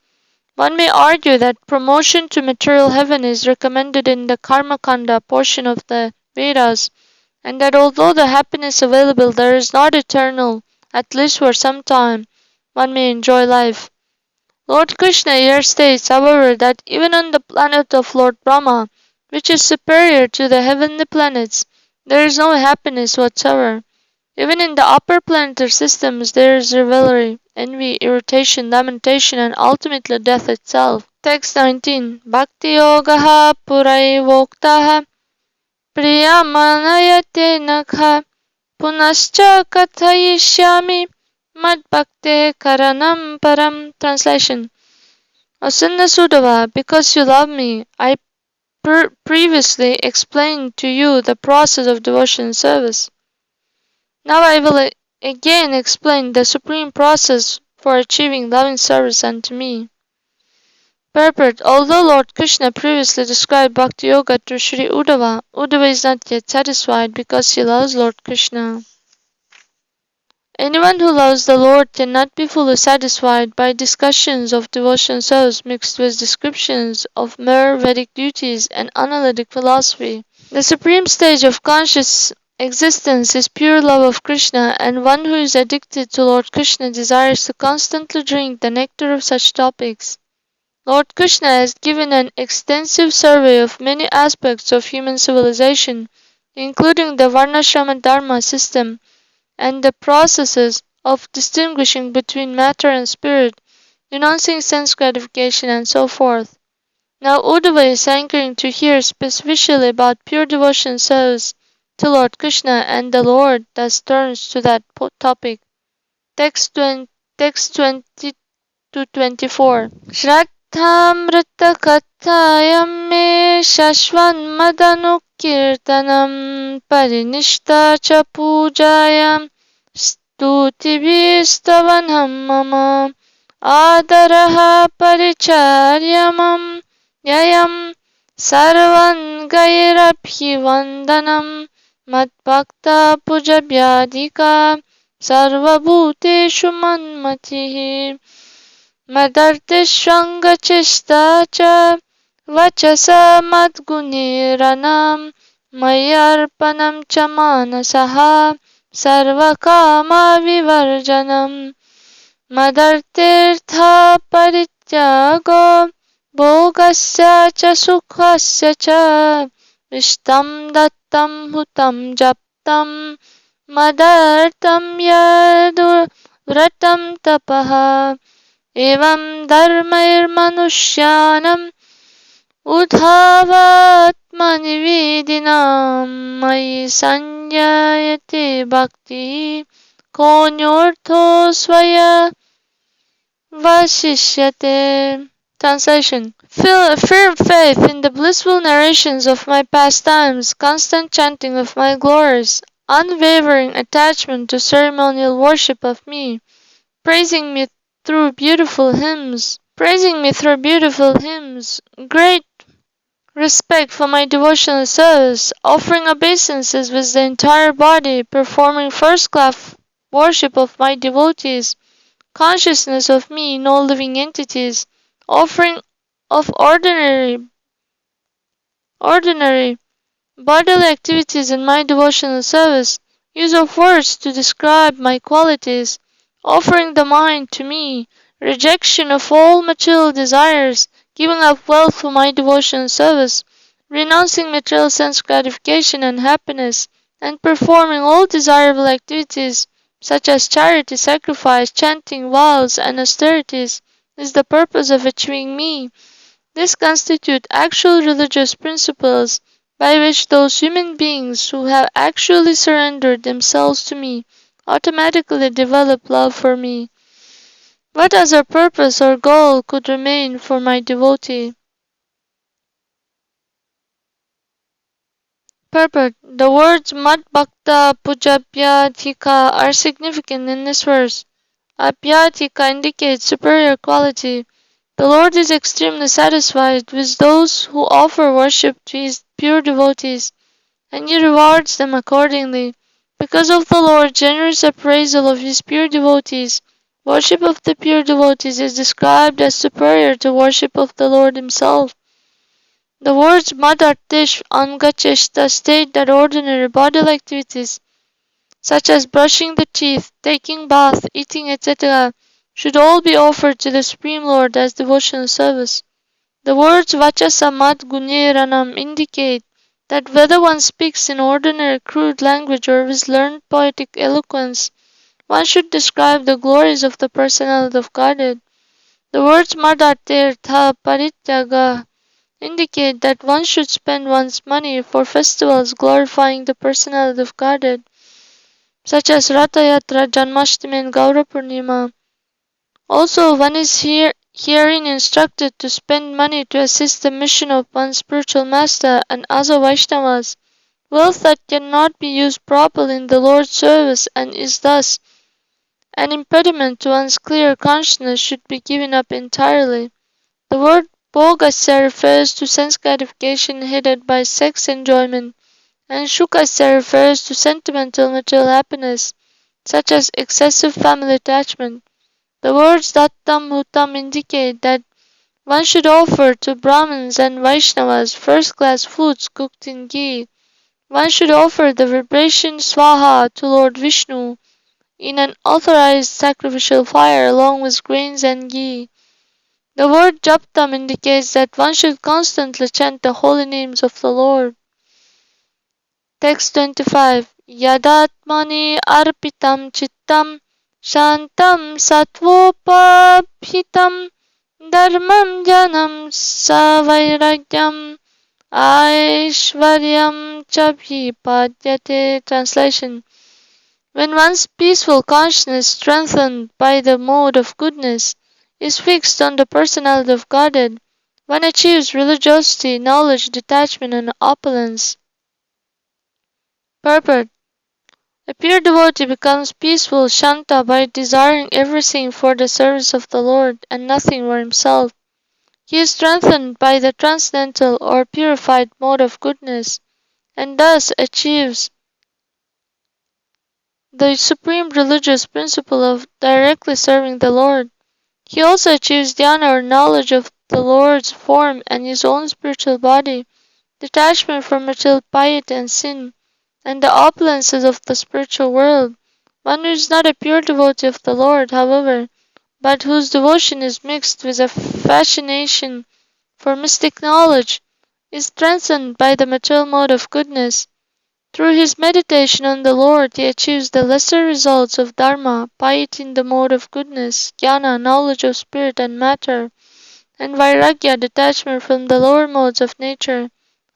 One may argue that promotion to material heaven is recommended in the Karmakanda portion of the Vedas, and that although the happiness available there is not eternal, at least for some time, one may enjoy life. Lord Krishna here states, however, that even on the planet of Lord Brahma, which is superior to the heavenly planets, there is no happiness whatsoever. Even in the upper planetary systems there is rivalry, envy, irritation, lamentation, and ultimately death itself. Text 19. Bhakti-yoga puraivoktaha priyamanayate nakha punascha kathayishyami madbhakte karanam param. Translation. O sinless Uddhava, because you love me, I previously explained to you the process of devotion service. Now I will again explain the supreme process for achieving loving service unto me. Purport. Although Lord Krishna previously described bhakti-yoga to Sri Uddhava, Uddhava is not yet satisfied because he loves Lord Krishna. Anyone who loves the Lord cannot be fully satisfied by discussions of devotion service mixed with descriptions of mere Vedic duties and analytic philosophy. The supreme stage of conscious existence is pure love of Krishna, and one who is addicted to Lord Krishna desires to constantly drink the nectar of such topics. Lord Krishna has given an extensive survey of many aspects of human civilization, including the Varnashrama Dharma system, and the processes of distinguishing between matter and spirit, renouncing sense gratification, and so forth. Now Uddhava is anchoring to hear specifically about pure devotion service to Lord Krishna, and the Lord thus turns to that topic. Text 20 to 24. Shraddhamrita kathayam me shashvan madanukirtanam parinishta cha pujayam stutibhistavanam mama adaraha paricharyamam yayam sarvan gairabhivandanam madbhakta pujabhyadika sarvabhuteshu manmatihi madartishvangachista cha vachasa madguniranam mayarpanam cha manasaha sarvakama vivarjanam madartirtha parityago bhogasya cha sukhasya cha vishtam dattam hutam japtam madartam yadu vratam tapaha evam dharmairmanushyanam udhavatmanividinam mayi sanyayate bhakti konyortho svaya vasishyate. Translation. Firm faith in the blissful narrations of my pastimes, constant chanting of my glories, unwavering attachment to ceremonial worship of me, praising me through beautiful hymns, great respect for my devotional service, offering obeisances with the entire body, performing first-class worship of my devotees, consciousness of me in all living entities, offering of ordinary bodily activities in my devotional service, use of words to describe my qualities, offering the mind to me, rejection of all material desires, giving up wealth for my devotional service, renouncing material sense gratification and happiness, and performing all desirable activities such as charity, sacrifice, chanting, vows, and austerities, is the purpose of achieving me. This constitutes actual religious principles by which those human beings who have actually surrendered themselves to me automatically develop love for me. What other purpose or goal could remain for my devotee? Purport. The words Mad Bhakta Pujabhyathika are significant in this verse. Abhyathika indicates superior quality. The Lord is extremely satisfied with those who offer worship to His pure devotees, and He rewards them accordingly. Because of the Lord's generous appraisal of His pure devotees, worship of the pure devotees is described as superior to worship of the Lord Himself. The words Madartish Angacheshta state that ordinary bodily activities, such as brushing the teeth, taking bath, eating, etc., should all be offered to the Supreme Lord as devotional service. The words Vachasa Mad Guneranam indicate that whether one speaks in ordinary crude language or with learned poetic eloquence, one should describe the glories of the Personality of Godhead. The words Madhartirtha Parityaga indicate that one should spend one's money for festivals glorifying the Personality of Godhead, such as Ratha Yatra, Janmashtami, and Gaura Purnima. Also, one is herein instructed to spend money to assist the mission of one's spiritual master and other Vaishnavas. Wealth that cannot be used properly in the Lord's service and is thus an impediment to one's clear consciousness should be given up entirely. The word Bhogasya refers to sense gratification headed by sex enjoyment, and Shukasya refers to sentimental material happiness, such as excessive family attachment. The words Dattam Hutam indicate that one should offer to Brahmins and Vaishnavas first-class foods cooked in ghee. One should offer the vibration Swaha to Lord Vishnu in an authorized sacrificial fire along with grains and ghee. The word Japtam indicates that one should constantly chant the holy names of the Lord. Text 25. Yadatmani arpitam chittam shantam satvopabhitam dharmam janam savairagyam aishvaryam chabhipadyate. Translation. When one's peaceful consciousness, strengthened by the mode of goodness, is fixed on the Personality of Godhead, one achieves religiosity, knowledge, detachment, and opulence. Purport. A pure devotee becomes peaceful, Shanta, by desiring everything for the service of the Lord and nothing for himself. He is strengthened by the Transcendental or purified mode of goodness, and thus achieves the supreme religious principle of directly serving the Lord. He also achieves dhyana or knowledge of the Lord's form and his own spiritual body, detachment from material piety and sin, and the opulences of the spiritual world. One who is not a pure devotee of the Lord, however, but whose devotion is mixed with a fascination for mystic knowledge, is strengthened by the material mode of goodness. Through his meditation on the Lord, he achieves the lesser results of dharma, piety in the mode of goodness, jnana, knowledge of spirit and matter, and vairagya, detachment from the lower modes of nature.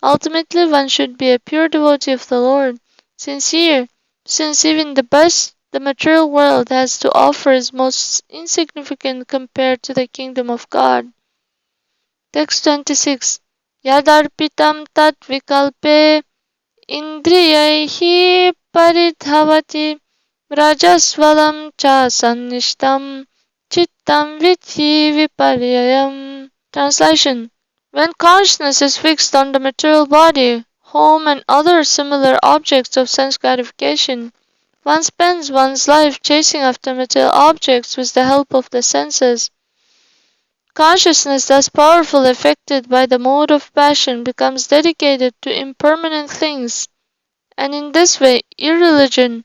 Ultimately, one should be a pure devotee of the Lord, sincere, since even the best the material world has to offer is most insignificant compared to the kingdom of God. Text 26. Yadarpitam tat vikalpe Indriyaihi paridhavati rajasvalam cha sannishtam chittam vidhi viparyayam. Translation. When consciousness is fixed on the material body, home, and other similar objects of sense gratification, one spends one's life chasing after material objects with the help of the senses. Consciousness, thus powerfully affected by the mode of passion, becomes dedicated to impermanent things, and in this way irreligion,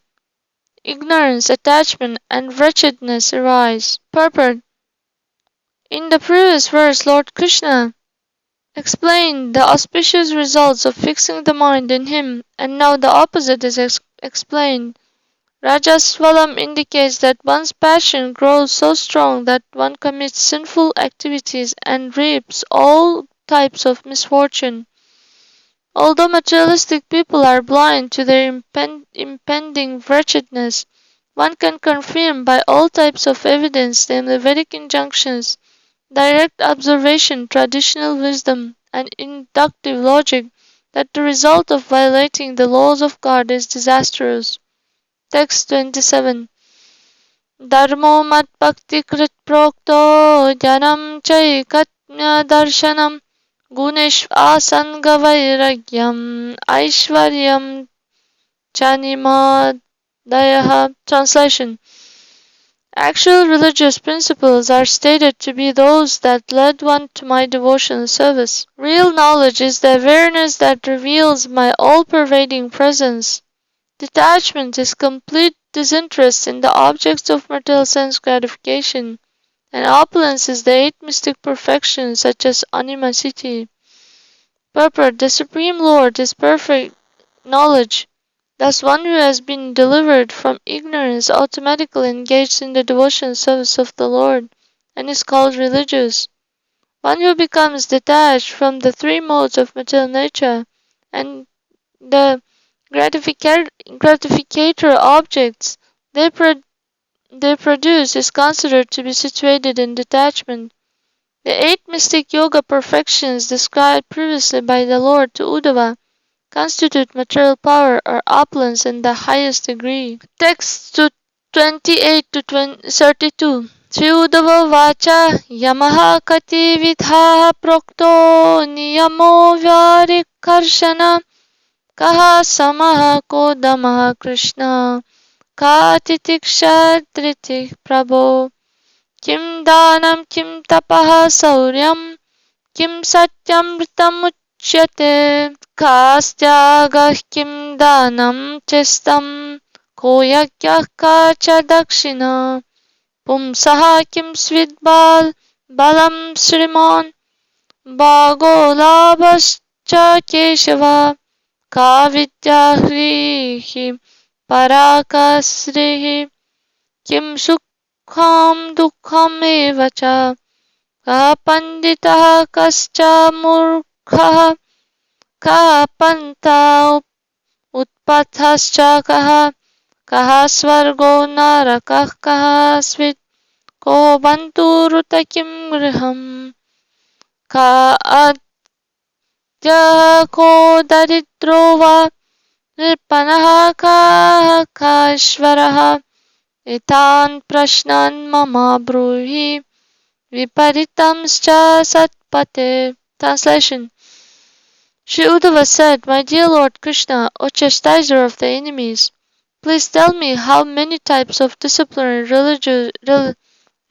ignorance, attachment, and wretchedness arise. Purport. In the previous verse, Lord Krishna explained the auspicious results of fixing the mind in Him, and now the opposite is explained. Rajasvalam indicates that one's passion grows so strong that one commits sinful activities and reaps all types of misfortune. Although materialistic people are blind to their impending wretchedness, one can confirm by all types of evidence, namely Vedic injunctions, direct observation, traditional wisdom, and inductive logic, that the result of violating the laws of God is disastrous. Text 27. Dharmo mat bhakti krit prokto janam chaikatnya darshanam gunesh asanga vairagyam aishvaryam chanimadayah. Translation. Actual religious principles are stated to be those that led one to my devotional service. Real knowledge is the awareness that reveals my all-pervading presence. Detachment is complete disinterest in the objects of material sense gratification, and opulence is the eight mystic perfections such as animosity. Purport. The Supreme Lord is perfect knowledge. Thus one who has been delivered from ignorance automatically engaged in the devotional service of the Lord, and is called religious. One who becomes detached from the three modes of material nature and the gratificator objects they produce is considered to be situated in detachment. The eight mystic yoga perfections described previously by the Lord to Uddhava constitute material power or opulence in the highest degree. Text 28 to 32. Śrī Uddhava vacha yamaha kati vidha prokto niyamo vyari karshana kaha samaha kodamaha Krishna katitikshā tritik prabho kim danam kim tapaha sauryam kim satyam vritam uchyate kastyagah kim danam chestam ko yagyah ka cha dakshina pumsaha kim svidbal balam shriman bhago labhascha keshava ka vidya hrihi parakasrihi kim sukham dukham evacha ka panditah kascha murkha ka panta utpathascha kaha swargo narakah kaha svit ko banturuta kim griham ka adya ko daridro va nirpanaha kaha kashvaraha etan prashnan mama bruhi viparitamscha satpate. Translation. Śrī Uddhava said, My dear Lord Krishna, O chastiser of the enemies, please tell me how many types of disciplinary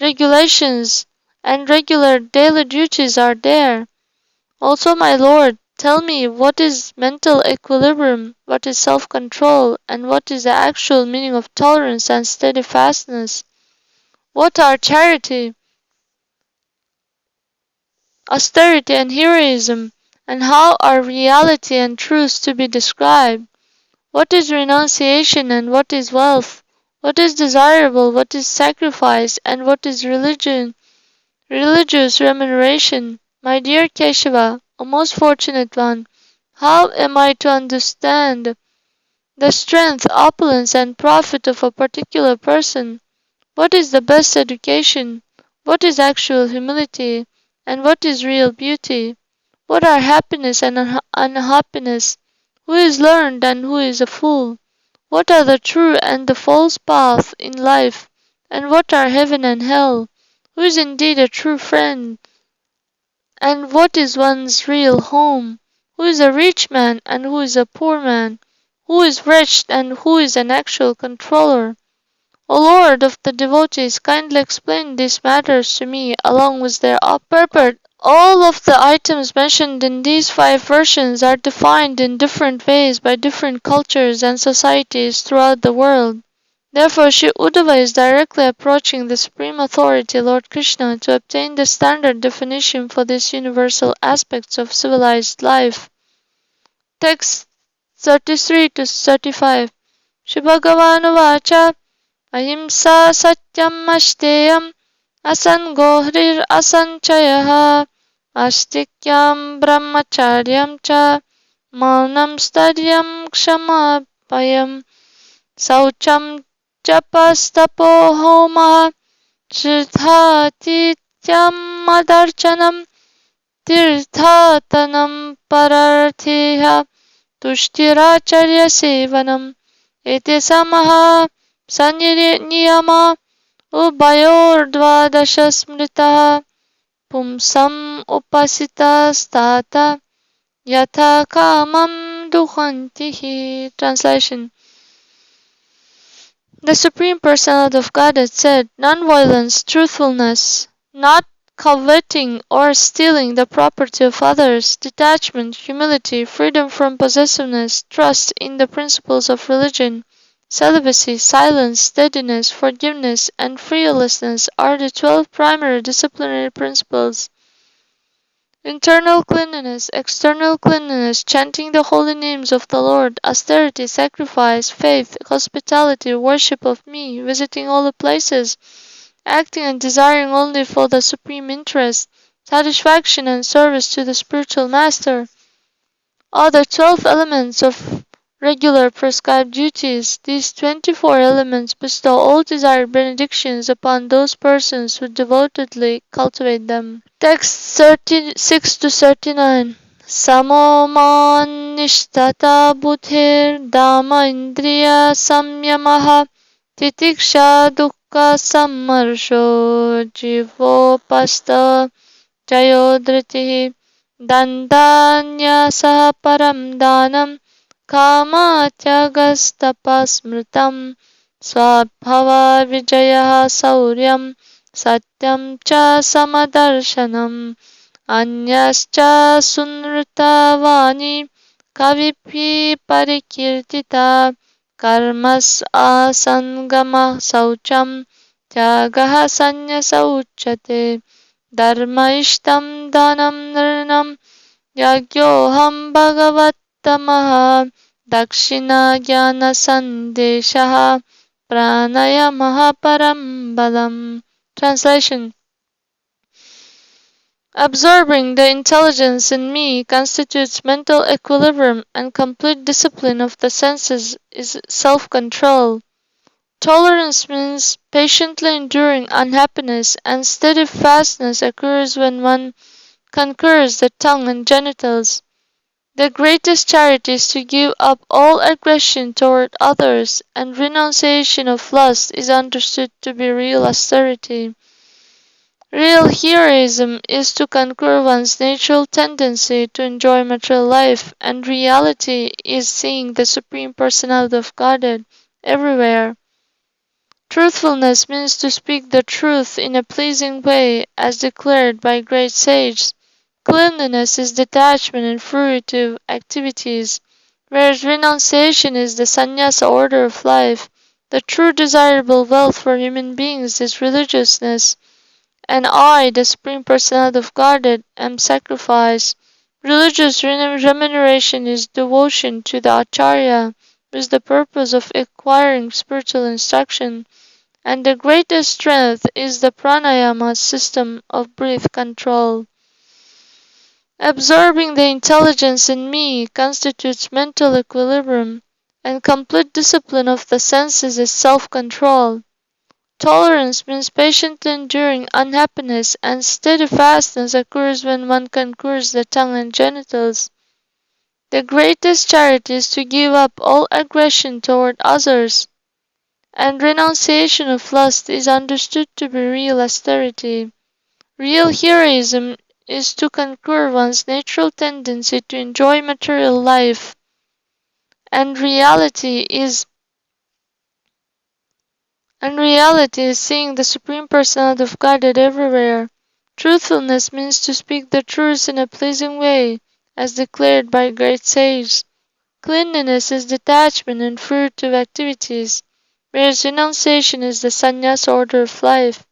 regulations and regular daily duties are there. Also, my Lord, tell me what is mental equilibrium, what is self-control, and what is the actual meaning of tolerance and steadfastness. What are charity, austerity, and heroism, and how are reality and truth to be described? What is renunciation and what is wealth? What is desirable, what is sacrifice, and what is religious remuneration? My dear Keshava, O most fortunate one, how am I to understand the strength, opulence, and profit of a particular person? What is the best education? What is actual humility? And what is real beauty? What are happiness and unhappiness? Who is learned and who is a fool? What are the true and the false paths in life? And what are heaven and hell? Who is indeed a true friend? And what is one's real home? Who is a rich man and who is a poor man? Who is wretched and who is an actual controller? O Lord of the devotees, kindly explain these matters to me along with their purport. All of the items mentioned in these 5 versions are defined in different ways by different cultures and societies throughout the world. Therefore, Sri Uddhava is directly approaching the Supreme Authority, Lord Krishna, to obtain the standard definition for these universal aspects of civilized life. Text 33 to 35. Shri Bhagavanu Vacha Ahimsa Satyam Ashteyam Asango Hrir Asanchayaha Astikyam Brahmacharyam Cha Maunam Stadyam Kshamapayam Saucham Japastapo Homa Shridhatityam Madarchanam Tirthatanam Pararthiha Tushtiracharya Sevanam Ete Samaha Sanyama Ubayor Dvadasha Smritaha Pumsam Upasita Stata Yatha Kamam Duhantihi. Translation. The Supreme Personality of Godhead said, non-violence, truthfulness, not coveting or stealing the property of others, detachment, humility, freedom from possessiveness, trust in the principles of religion, celibacy, silence, steadiness, forgiveness, and fearlessness are the 12 primary disciplinary principles. Internal cleanliness, external cleanliness, chanting the holy names of the Lord, austerity, sacrifice, faith, hospitality, worship of me, visiting all the places, acting and desiring only for the supreme interest, satisfaction and service to the spiritual master, are the 12 elements of regular prescribed duties. These 24 elements bestow all desired benedictions upon those persons who devotedly cultivate them. Text 36 to 39. Samo man nishtata buddhir dhamma indriya samyamaha titiksha dukkha sammarsho jivopasta jayodritihi dandanya param danam kama tyagastapasmritam swabhava vijaya sauryam satyam cha samadarshanam anyascha sunrutavani kaviphi parikirtita karmas asangama saucham tyagaha sanyasa uchyate dharma ishtam dhanam nirnam yagyoham bhagavatamaha dakshina jnana sandeshaha pranayamaha param balam. Translation. Absorbing the intelligence in me constitutes mental equilibrium, and complete discipline of the senses is self-control. Tolerance means patiently enduring unhappiness, and steadfastness occurs when one conquers the tongue and genitals. The greatest charity is to give up all aggression toward others, and renunciation of lust is understood to be real austerity. Real heroism is to conquer one's natural tendency to enjoy material life, and reality is seeing the Supreme Personality of Godhead everywhere. Truthfulness means to speak the truth in a pleasing way, as declared by great sages. Cleanliness is detachment and fruitive activities, whereas renunciation is the sannyasa order of life. The true desirable wealth for human beings is religiousness, and I, the Supreme Personality of Godhead, am sacrifice. Religious remuneration is devotion to the Acharya, with the purpose of acquiring spiritual instruction, and the greatest strength is the pranayama system of breath control. Absorbing the intelligence in me constitutes mental equilibrium, and complete discipline of the senses is self-control. Tolerance means patiently enduring unhappiness, and steadfastness occurs when one conquers the tongue and genitals. The greatest charity is to give up all aggression toward others, and renunciation of lust is understood to be real austerity. Real heroism is to conquer one's natural tendency to enjoy material life, and reality is seeing the Supreme Personality of Godhead everywhere. Truthfulness means to speak the truth in a pleasing way, as declared by great sages. Cleanliness is detachment and fruitive activities, whereas renunciation is the sannyas order of life.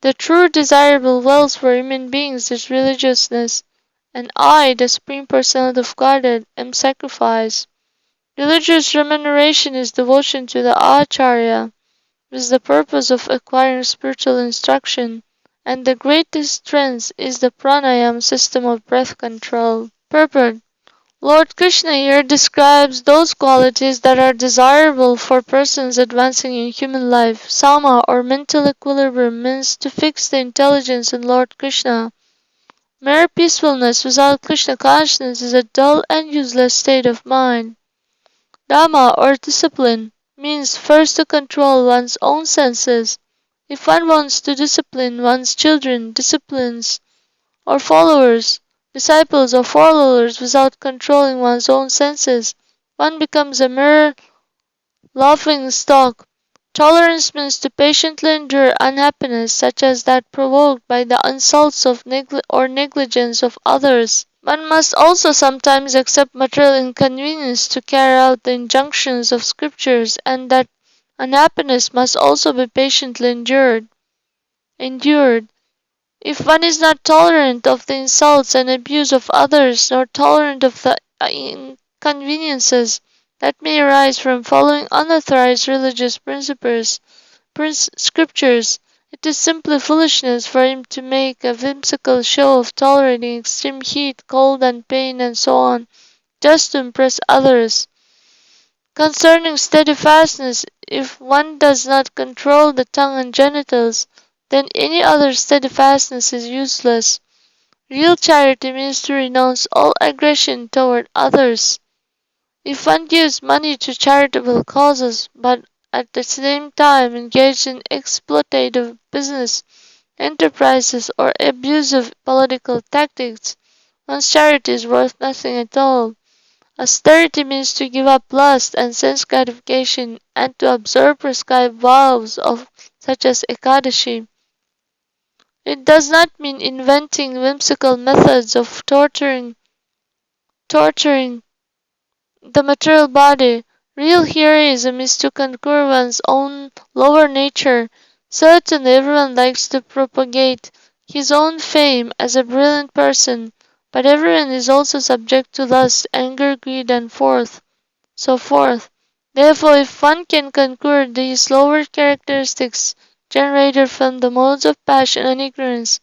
The true desirable wealth for human beings is religiousness, and I, the Supreme Personality of Godhead, am sacrifice. Religious remuneration is devotion to the Acharya, with the purpose of acquiring spiritual instruction, and the greatest strength is the pranayama system of breath control. Purport. Lord Krishna here describes those qualities that are desirable for persons advancing in human life. Sama, or mental equilibrium, means to fix the intelligence in Lord Krishna. Mere peacefulness without Krishna consciousness is a dull and useless state of mind. Dhamma, or discipline, means first to control one's own senses. If one wants to discipline one's children, disciplines, or followers, disciples or followers without controlling one's own senses, one becomes a mere laughing stock. Tolerance means to patiently endure unhappiness such as that provoked by the insults of or negligence of others. One must also sometimes accept material inconvenience to carry out the injunctions of scriptures, and that unhappiness must also be patiently endured. If one is not tolerant of the insults and abuse of others, nor tolerant of the inconveniences that may arise from following unauthorized religious scriptures, it is simply foolishness for him to make a whimsical show of tolerating extreme heat, cold, and pain, and so on, just to impress others. Concerning steadfastness, if one does not control the tongue and genitals, then any other steadfastness is useless. Real charity means to renounce all aggression toward others. If one gives money to charitable causes, but at the same time engaged in exploitative business enterprises or abusive political tactics, one's charity is worth nothing at all. Austerity means to give up lust and sense gratification and to observe prescribed vows such as Ekadashi. It does not mean inventing whimsical methods of torturing the material body. Real heroism is to conquer one's own lower nature. Certainly everyone likes to propagate his own fame as a brilliant person, but everyone is also subject to lust, anger, greed, and so forth. Therefore, if one can conquer these lower characteristics generated from the modes of passion and ignorance,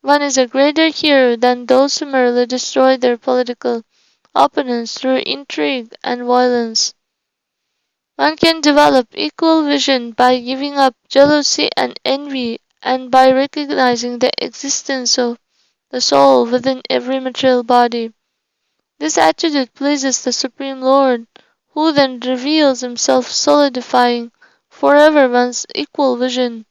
one is a greater hero than those who merely destroy their political opponents through intrigue and violence. One can develop equal vision by giving up jealousy and envy, and by recognizing the existence of the soul within every material body. This attitude pleases the Supreme Lord, who then reveals himself, solidifying forever one's equal vision.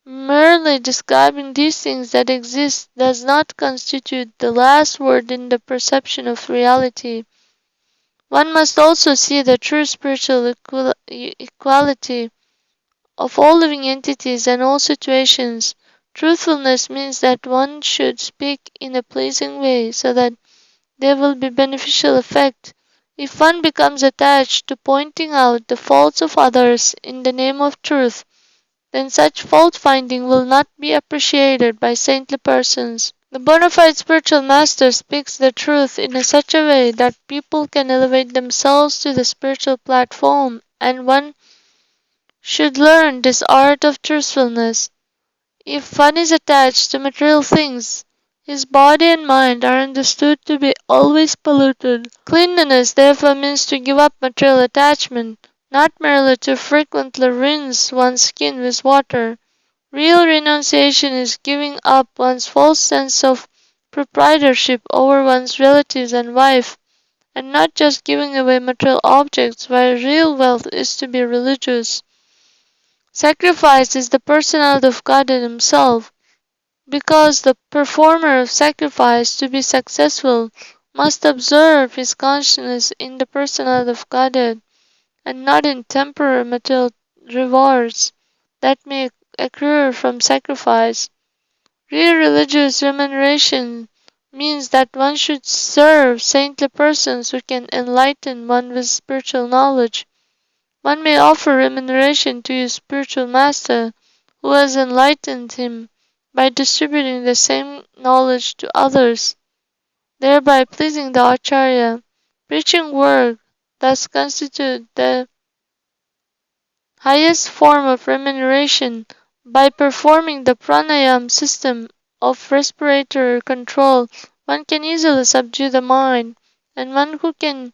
Merely describing these things that exist does not constitute the last word in the perception of reality. One must also see the true spiritual equality of all living entities and all situations. Truthfulness means that one should speak in a pleasing way so that there will be beneficial effect. If one becomes attached to pointing out the faults of others in the name of truth, then such fault-finding will not be appreciated by saintly persons. The bona fide spiritual master speaks the truth in such a way that people can elevate themselves to the spiritual platform, and one should learn this art of truthfulness. If one is attached to material things, his body and mind are understood to be always polluted. Cleanliness therefore means to give up material attachment, not merely to frequently rinse one's skin with water. Real renunciation is giving up one's false sense of proprietorship over one's relatives and wife, and not just giving away material objects, while real wealth is to be religious. Sacrifice is the personality of Godhead himself, because the performer of sacrifice, to be successful, must observe his consciousness in the personality of Godhead, and not in temporary material rewards that may accrue from sacrifice. Real religious remuneration means that one should serve saintly persons who can enlighten one with spiritual knowledge. One may offer remuneration to his spiritual master, who has enlightened him, by distributing the same knowledge to others, thereby pleasing the Acharya. Preaching work thus constitutes the highest form of remuneration. By performing the pranayama system of respiratory control, one can easily subdue the mind, and one who can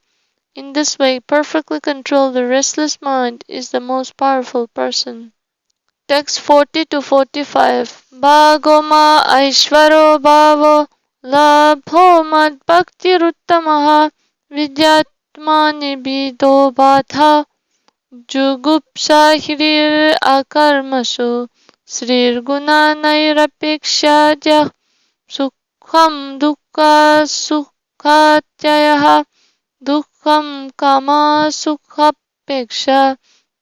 in this way perfectly control the restless mind is the most powerful person. Text 40 to 45. Bhagoma Aishvaro Bhavo Labho Mad Bhaktiruttamaha Vidyatmani Bido Batha Jugupsa Hirir Akarmasu Srir Guna Nairapekshadya Sukham Dukha Sukhatyayaha Dukham Kama Sukhapeksha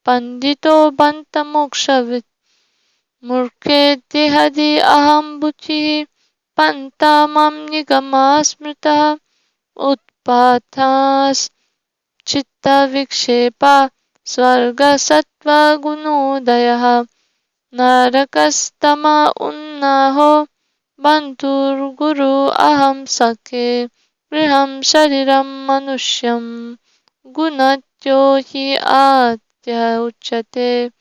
Pandito Bantamokshavit Murke Dehadi Aham Buchi Pantamam Nigama Smrita Utpathas Chitta Vikshepa Svarga Sattva Gunodayaha Narakastama Unnaho Bantur Guru Aham Sakhe Griham Shariram Manushyam Gunatyo Hi Atya Uchate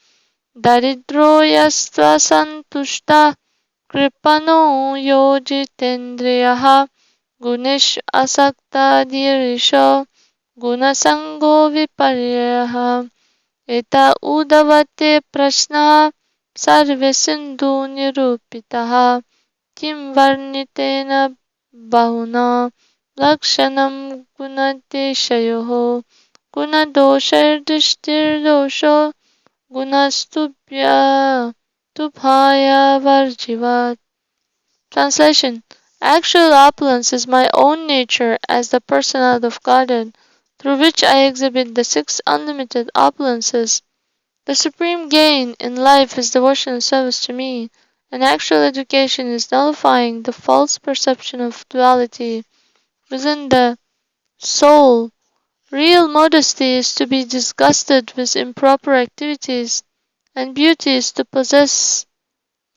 Daridro Yastva Santushta Kripano Yojitendriyaha Gunesh Asakta Dirisho Gunasango Viparyaha Eta Uddhavate Prashna Sarve Sindhu Nirupitaha Kim Varnitena Bahuna Lakshanam Gunadeshayoho Gunadoshardishtirdosho Gunastubhya Tubhaya Varjivat. Translation. Actual opulence is my own nature as the personality of Godhead, through which I exhibit the six unlimited opulences. The supreme gain in life is devotional service to me, and actual education is nullifying the false perception of duality within the soul. Real modesty is to be disgusted with improper activities, and beauty is to possess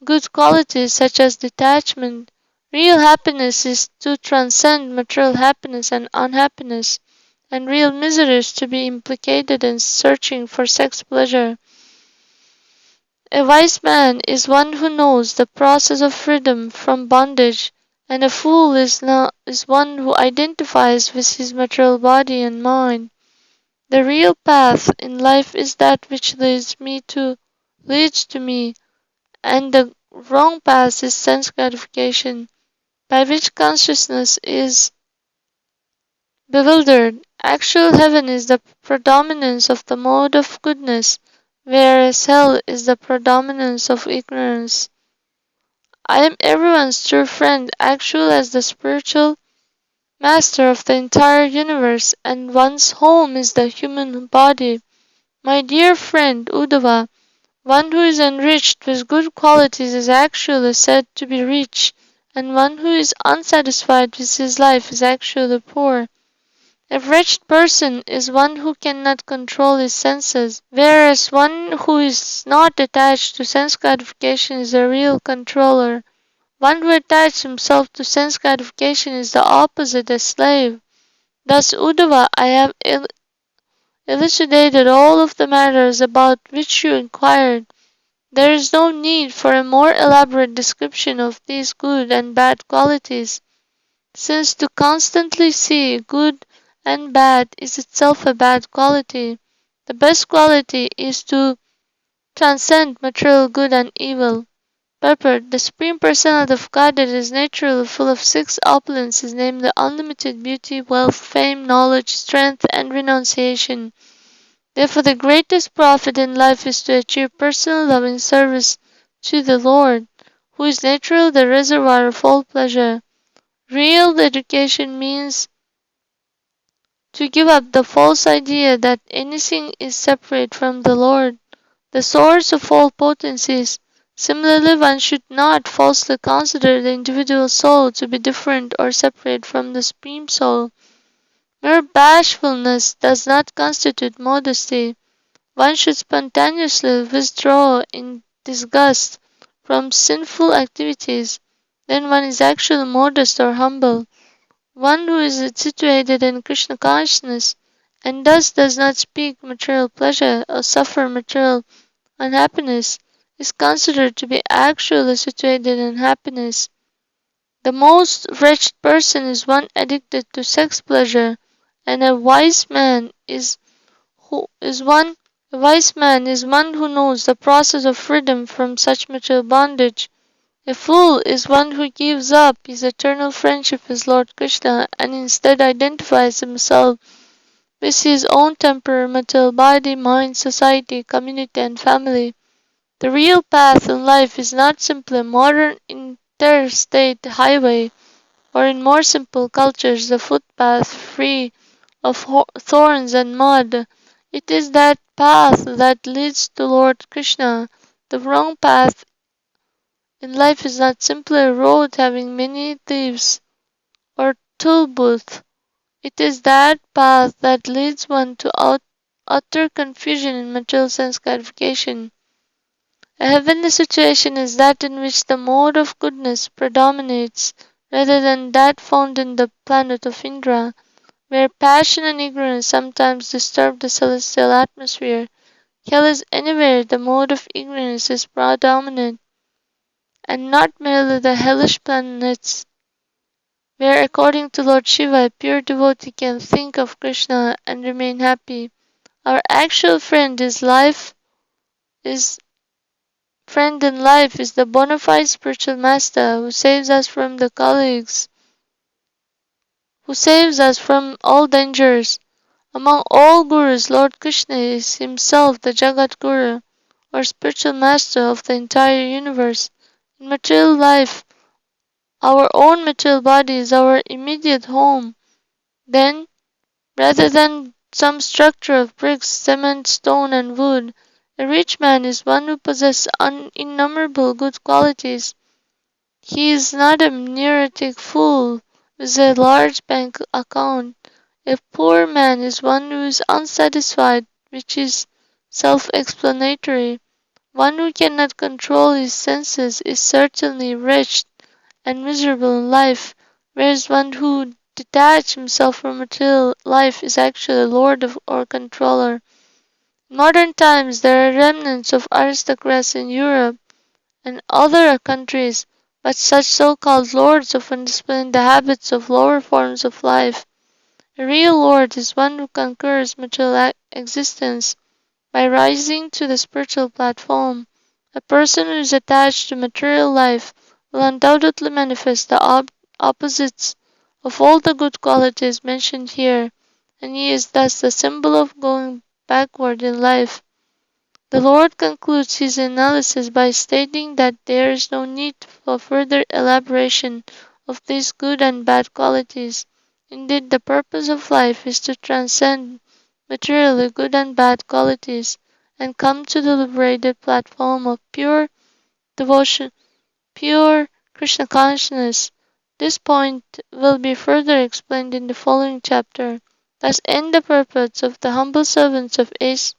good qualities such as detachment. Real happiness is to transcend material happiness and unhappiness, and real misery is to be implicated in searching for sex pleasure. A wise man is one who knows the process of freedom from bondage, and a fool is one who identifies with his material body and mind. The real path in life is that which leads to me, and the wrong path is sense gratification, by which consciousness is bewildered. Actual heaven is the predominance of the mode of goodness, whereas hell is the predominance of ignorance. I am everyone's true friend, actual as the spiritual master of the entire universe, and one's home is the human body. My dear friend Uddhava, one who is enriched with good qualities is actually said to be rich, and one who is unsatisfied with his life is actually poor. A wretched person is one who cannot control his senses, whereas one who is not attached to sense gratification is a real controller. One who attaches himself to sense gratification is the opposite, a slave. Thus, Uddhava, I have elucidated all of the matters about which you inquired. There is no need for a more elaborate description of these good and bad qualities, since to constantly see good and bad is itself a bad quality. The best quality is to transcend material good and evil. Purport. The Supreme Personality of Godhead is naturally full of six opulences, namely unlimited beauty, wealth, fame, knowledge, strength, and renunciation. Therefore, the greatest profit in life is to achieve personal loving service to the Lord, who is naturally the reservoir of all pleasure. Real education means to give up the false idea that anything is separate from the Lord, the source of all potencies. Similarly, one should not falsely consider the individual soul to be different or separate from the Supreme Soul. Mere bashfulness does not constitute modesty. one should spontaneously withdraw in disgust from sinful activities, then one is actually modest or humble. One who is situated in Krishna consciousness and thus does not seek material pleasure or suffer material unhappiness is considered to be actually situated in happiness. The most wretched person is one addicted to sex pleasure, and a wise man is one who knows the process of freedom from such material bondage. A fool is one who gives up his eternal friendship with Lord Krishna and instead identifies himself with his own temperamental body, mind, society, community, and family. The real path in life is not simply a modern interstate highway, or in more simple cultures, the footpath free of thorns and mud. It is that path that leads to Lord Krishna. The wrong path in life is not simply a road having many thieves or toll booth. It is that path that leads one to utter confusion in material sense gratification. A heavenly situation is that in which the mode of goodness predominates rather than that found in the planet of Indra, where passion and ignorance sometimes disturb the celestial atmosphere. Hell is anywhere the mode of ignorance is predominant, and not merely the hellish planets, where according to Lord Shiva, a pure devotee can think of Krishna and remain happy. Our actual friend in life is the bona fide spiritual master who saves us from the colleagues, who saves us from all dangers. Among all gurus, Lord Krishna is himself the Jagat Guru, or spiritual master of the entire universe. In material life, our own material body is our immediate home. Then, rather than some structure of bricks, cement, stone, and wood, a rich man is one who possesses innumerable good qualities. He is not a neurotic fool with a large bank account. A poor man is one who is unsatisfied, which is self-explanatory. One who cannot control his senses is certainly wretched and miserable in life, whereas one who detached himself from material life is actually lord of or controller. In modern times, there are remnants of aristocrats in Europe and other countries, but such so-called lords often display the habits of lower forms of life. A real lord is one who conquers material existence by rising to the spiritual platform. A person who is attached to material life will undoubtedly manifest the opposites of all the good qualities mentioned here, and he is thus the symbol of going backward in life. The Lord concludes his analysis by stating that there is no need for further elaboration of these good and bad qualities. Indeed, the purpose of life is to transcend materially good and bad qualities and come to the liberated platform of pure devotion, pure Krishna consciousness. This point will be further explained in the following chapter. Thus end the purpose of the humble servants of His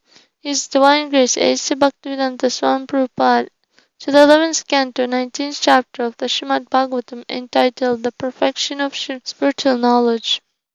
Divine Grace A.C. Bhaktivedanta Swami Prabhupada to the 11th Canto, 19th chapter of the Srimad Bhagavatam entitled The Perfection of Spiritual Knowledge.